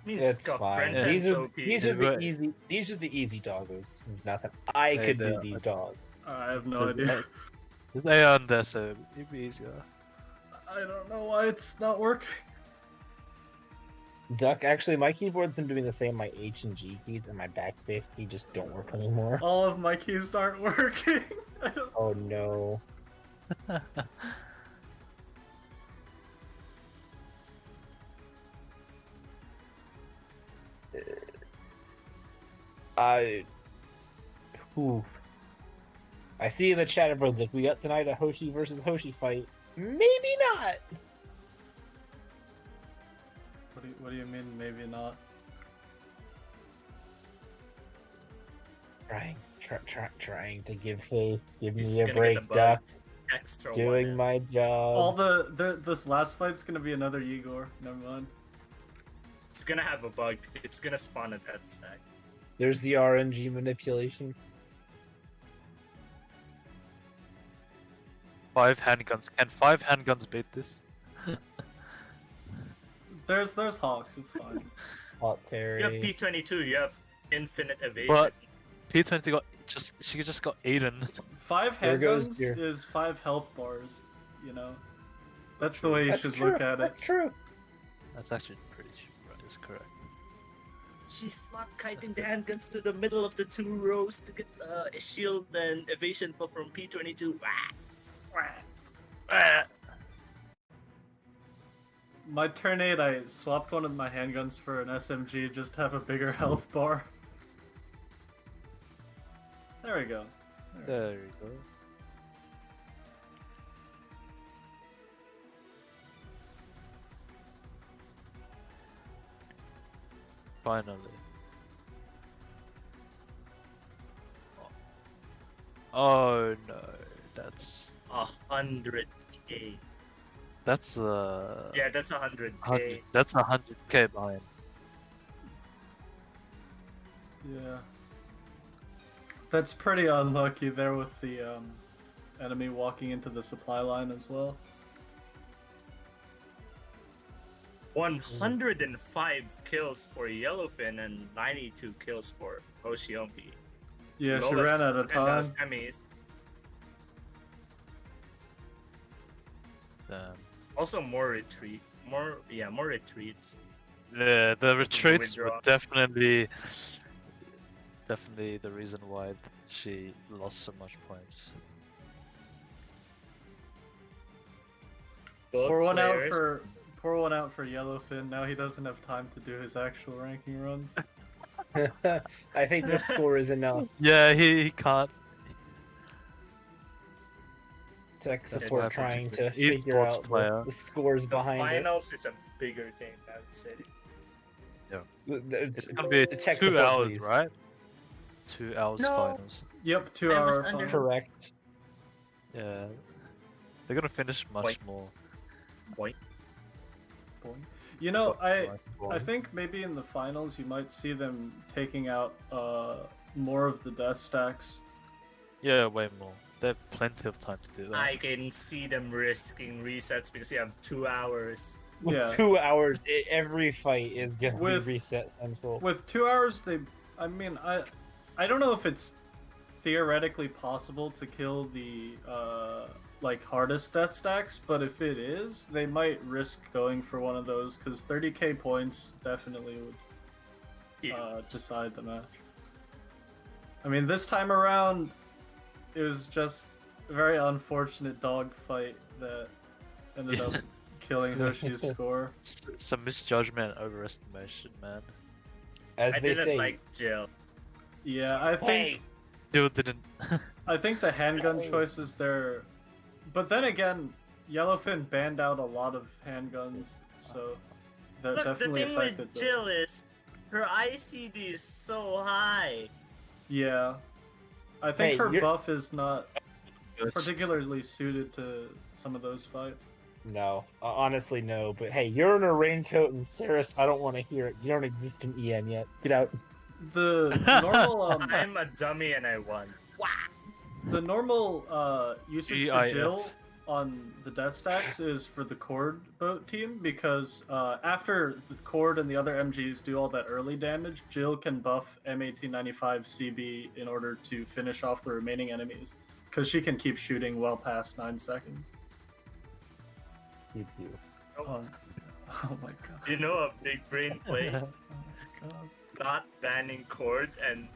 It's Scuff fine. Brenton's These are OP. these are the Right. easy doggos. This is nothing I Hey, could do the- these dogs. I have no There's idea. There's AI on there, so it'd be easier. I don't know why it's not working. Duck, actually, my keyboard's been doing the same. My H and G keys and my backspace key just don't work anymore. All of my keys aren't working. I don't. Oh no. Ooh. I see in the chat everyone's like, we got tonight a Hoshi versus Hoshi fight. Maybe not. What do you mean? Maybe not. Trying to give faith. Give He's me a gonna get break, the bug. Duck. Extra Doing one. my All job. this last fight's gonna be another Igor. Never mind. It's gonna have a bug. It's gonna spawn a death stack. There's the RNG manipulation. 5 handguns. Can 5 handguns beat this? There's Hawks. It's fine. Hot You have Terry. P22. You have infinite evasion. But P20 she just got eaten. 5 There goes handguns your- is 5 health bars. You know, that's the way you That's should true. look at it. That's true. That's actually pretty right. It's correct. She's not kiting the handguns to the middle of the 2 rows to get a shield and evasion buff from P22. My turn 8, I swapped one of my handguns for an SMG just to have a bigger health bar. There we go. There you go. Finally. Oh no, that's 100k. that's Yeah, that's 100k. 100, that's 100k behind. Yeah. That's pretty unlucky there with the enemy walking into the supply line as well. 105 kills for Yellowfin and 92 kills for Hoshiomi. Yeah, she Lowest ran out of in the time. semis. Damn. Also more retreats. More retreats. Yeah, the retreats were withdraw. definitely the reason why she lost so much points. Both Oh, Pour one out for Yellowfin. Now he doesn't have time to do his actual ranking runs. I think the score is enough. Yeah, he can't. Tech That's support a trying to esports figure out player. the scores The behind finals us. is a bigger thing, I would say. It's gonna be Tech 2 support, hours, please. right? 2 hours No. finals. Yep, 2 I was hour under- final. Correct. Yeah, they're gonna finish much Wait. more. Boy. You know, I Boy. think maybe in the finals you might see them taking out more of the death stacks. Yeah, way more. They have plenty of time to do that. I can see them risking resets because you have 2 hours. With Yeah. 2 hours, every fight is gonna With- be reset central. With 2 hours, I don't know if it's theoretically possible to kill the like hardest death stacks, but if it is, they might risk going for one of those because 30k points definitely would decide the match. I mean, this time around, it was just a very unfortunate dog fight that ended up killing Hoshi's score. Some misjudgment, overestimation, man. As I they didn't say, like Jill. Yeah, I think Still didn't. I think the handgun choices there, but then again, Yellowfin banned out a lot of handguns, so that Look, the definitely thing affected with the- Jill is her ICD is so high. Yeah, I think Hey, her you're- buff is not particularly suited to some of those fights. No, honestly, no. But hey, you're in a raincoat, and Saris, I don't want to hear it. You don't exist in EN yet. Get out. The normal I'm a dummy and I won. the normal usage for GIF. Jill on the death stacks is for the Cord boat team, because after the Cord and the other MGs do all that early damage, Jill can buff M1895 CB in order to finish off the remaining enemies, because she can keep shooting well past 9 seconds. You do. Oh my god. You know a big brain play? Oh my god. Not banning Cord and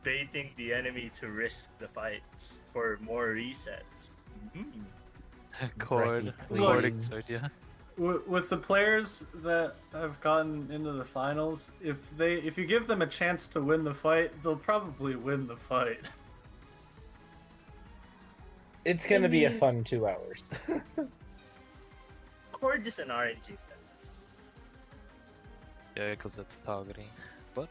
baiting the enemy to risk the fights for more resets. Cord, Brekkie, Cord please. Exodia. With the players that have gotten into the finals, if you give them a chance to win the fight, they'll probably win the fight. It's gonna be a fun 2 hours. Cord is an RNG fence. Yeah, because it's targeting. But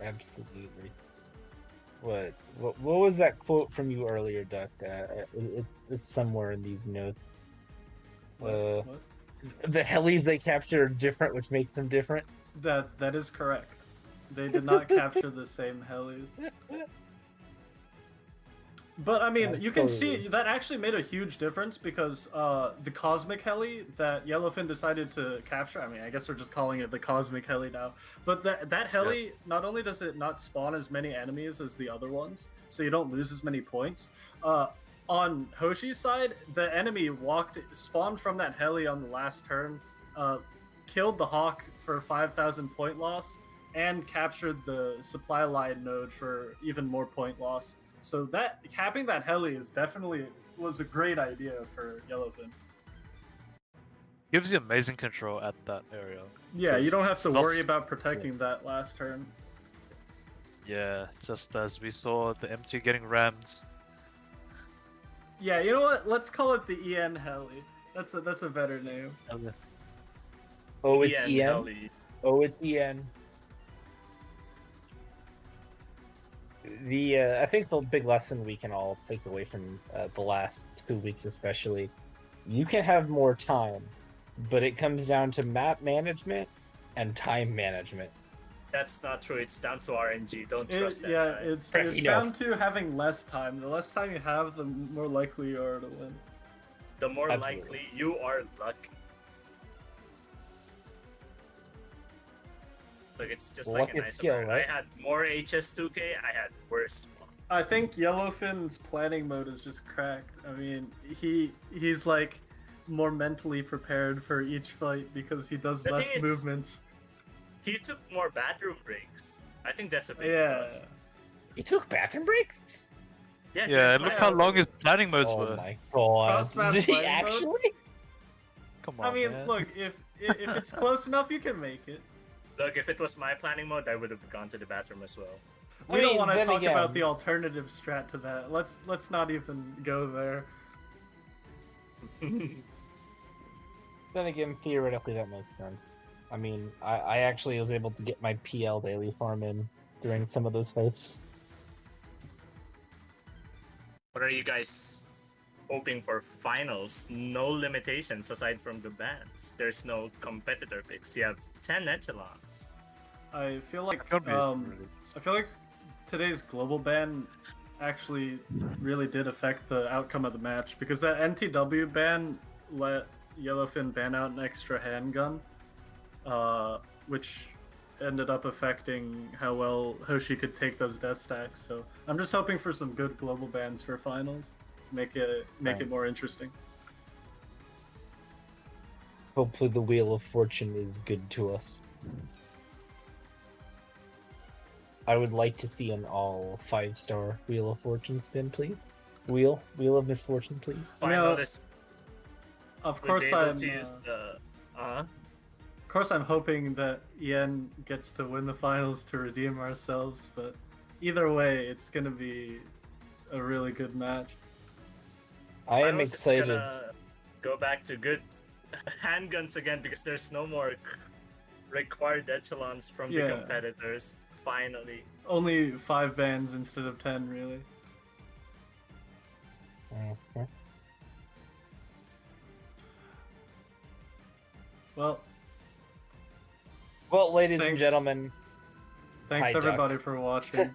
Absolutely. What was that quote from you earlier, Duck? It's somewhere in these notes. What? The helis they capture are different, which makes them different. That is correct. They did not capture the same helis. But I mean, you can see Absolutely. that actually made a huge difference, because the Cosmic Heli that Yellowfin decided to capture, I mean, I guess we're just calling it the Cosmic Heli now, but that heli, not only does it not spawn as many enemies as the other ones, so you don't lose as many points, on Hoshi's side, the enemy spawned from that heli on the last turn, killed the Hawk for 5,000 point loss, and captured the supply line node for even more point loss. So that capping that heli was a great idea for Yellowfin. gives you amazing control at that area. Yeah, you don't have to It's not worry s- about protecting that last turn. Yeah, just as we saw the M2 getting rammed. Yeah, you know what? Let's call it the EN heli. That's a better name. Oh, it's EN EN. Heli. Oh, it's EN. I think the big lesson we can all take away from the last 2 weeks, especially, you can have more time, but it comes down to map management and time management. That's not true. It's down to RNG. Don't trust that Yeah, guy. it's You know. down to having less time. The less time you have, the more likely you are to win. The more Absolutely. likely you are lucky. Look, it's just Luck like an and isomer. skill, right? I had more HS2K. I had worse spots. I think Yellowfin's planning mode is just cracked. I mean, he's like more mentally prepared for each fight because he does The less thing is- movements. He took more bathroom breaks. I think that's a big Yeah. plus. You took bathroom breaks? Yeah. Yeah, dude, look I- how long his planning modes Oh were. my god! Cross-map Did he planning mode? actually? Come on, I mean, man. look, if it's close enough, you can make it. Look, if it was my planning mode, I would have gone to the bathroom as well. We I don't mean, want to then talk about again- the alternative strat to that. Let's not even go there. Then again, theoretically, that makes sense. I mean, I actually was able to get my PL daily farm in during some of those fights. What are you guys hoping for finals? No limitations aside from the bans. There's no competitor picks. You have 10 echelons. I feel like It's gonna be really I feel like today's global ban actually really did affect the outcome of the match, because that NTW ban let Yellowfin ban out an extra handgun, which ended up affecting how well Hoshi could take those death stacks. So I'm just hoping for some good global bans for finals, make it Right. more interesting. Hopefully, the Wheel of Fortune is good to us. I would like to see an all 5-star Wheel of Fortune spin, please. Wheel of Misfortune, please. You know, Final is Of would course, be able I'm. to use the. Of course, I'm hoping that Yen gets to win the finals to redeem ourselves, but either way, it's gonna be a really good match. I am Finals is excited. gonna go back to good handguns again because there's no more required echelons from the Yeah. competitors. Finally. Only 5 bans instead of 10, really. Mhm. Well, Well, ladies and Thanks. gentlemen, thanks Hi, Duck. everybody for watching.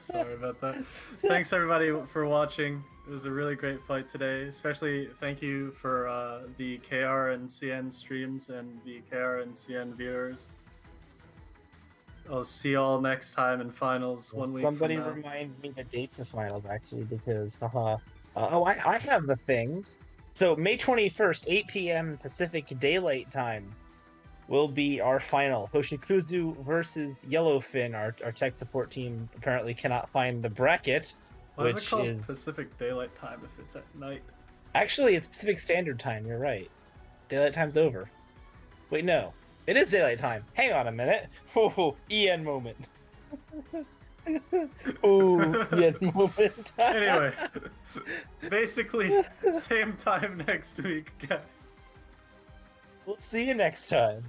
Sorry about that. Thanks everybody for watching. It was a really great fight today. Especially thank you for the KR and CN streams and the KR and CN viewers. I'll see you all next time in finals Well, 1 week somebody from now. remind me the dates of finals actually, because I have the things. So May 21st, 8 p.m. Pacific Daylight Time will be our final. Hoshikuzu versus Yellowfin. Our tech support team apparently cannot find the bracket, Why is it which called is Pacific Daylight Time if it's at night? actually it's Pacific Standard Time. You're right. Daylight time's over. Wait, no, it is daylight time. Hang on a minute. Oh, EN moment. Oh, EN moment. Anyway, basically same time next week, guys. We'll see you next time.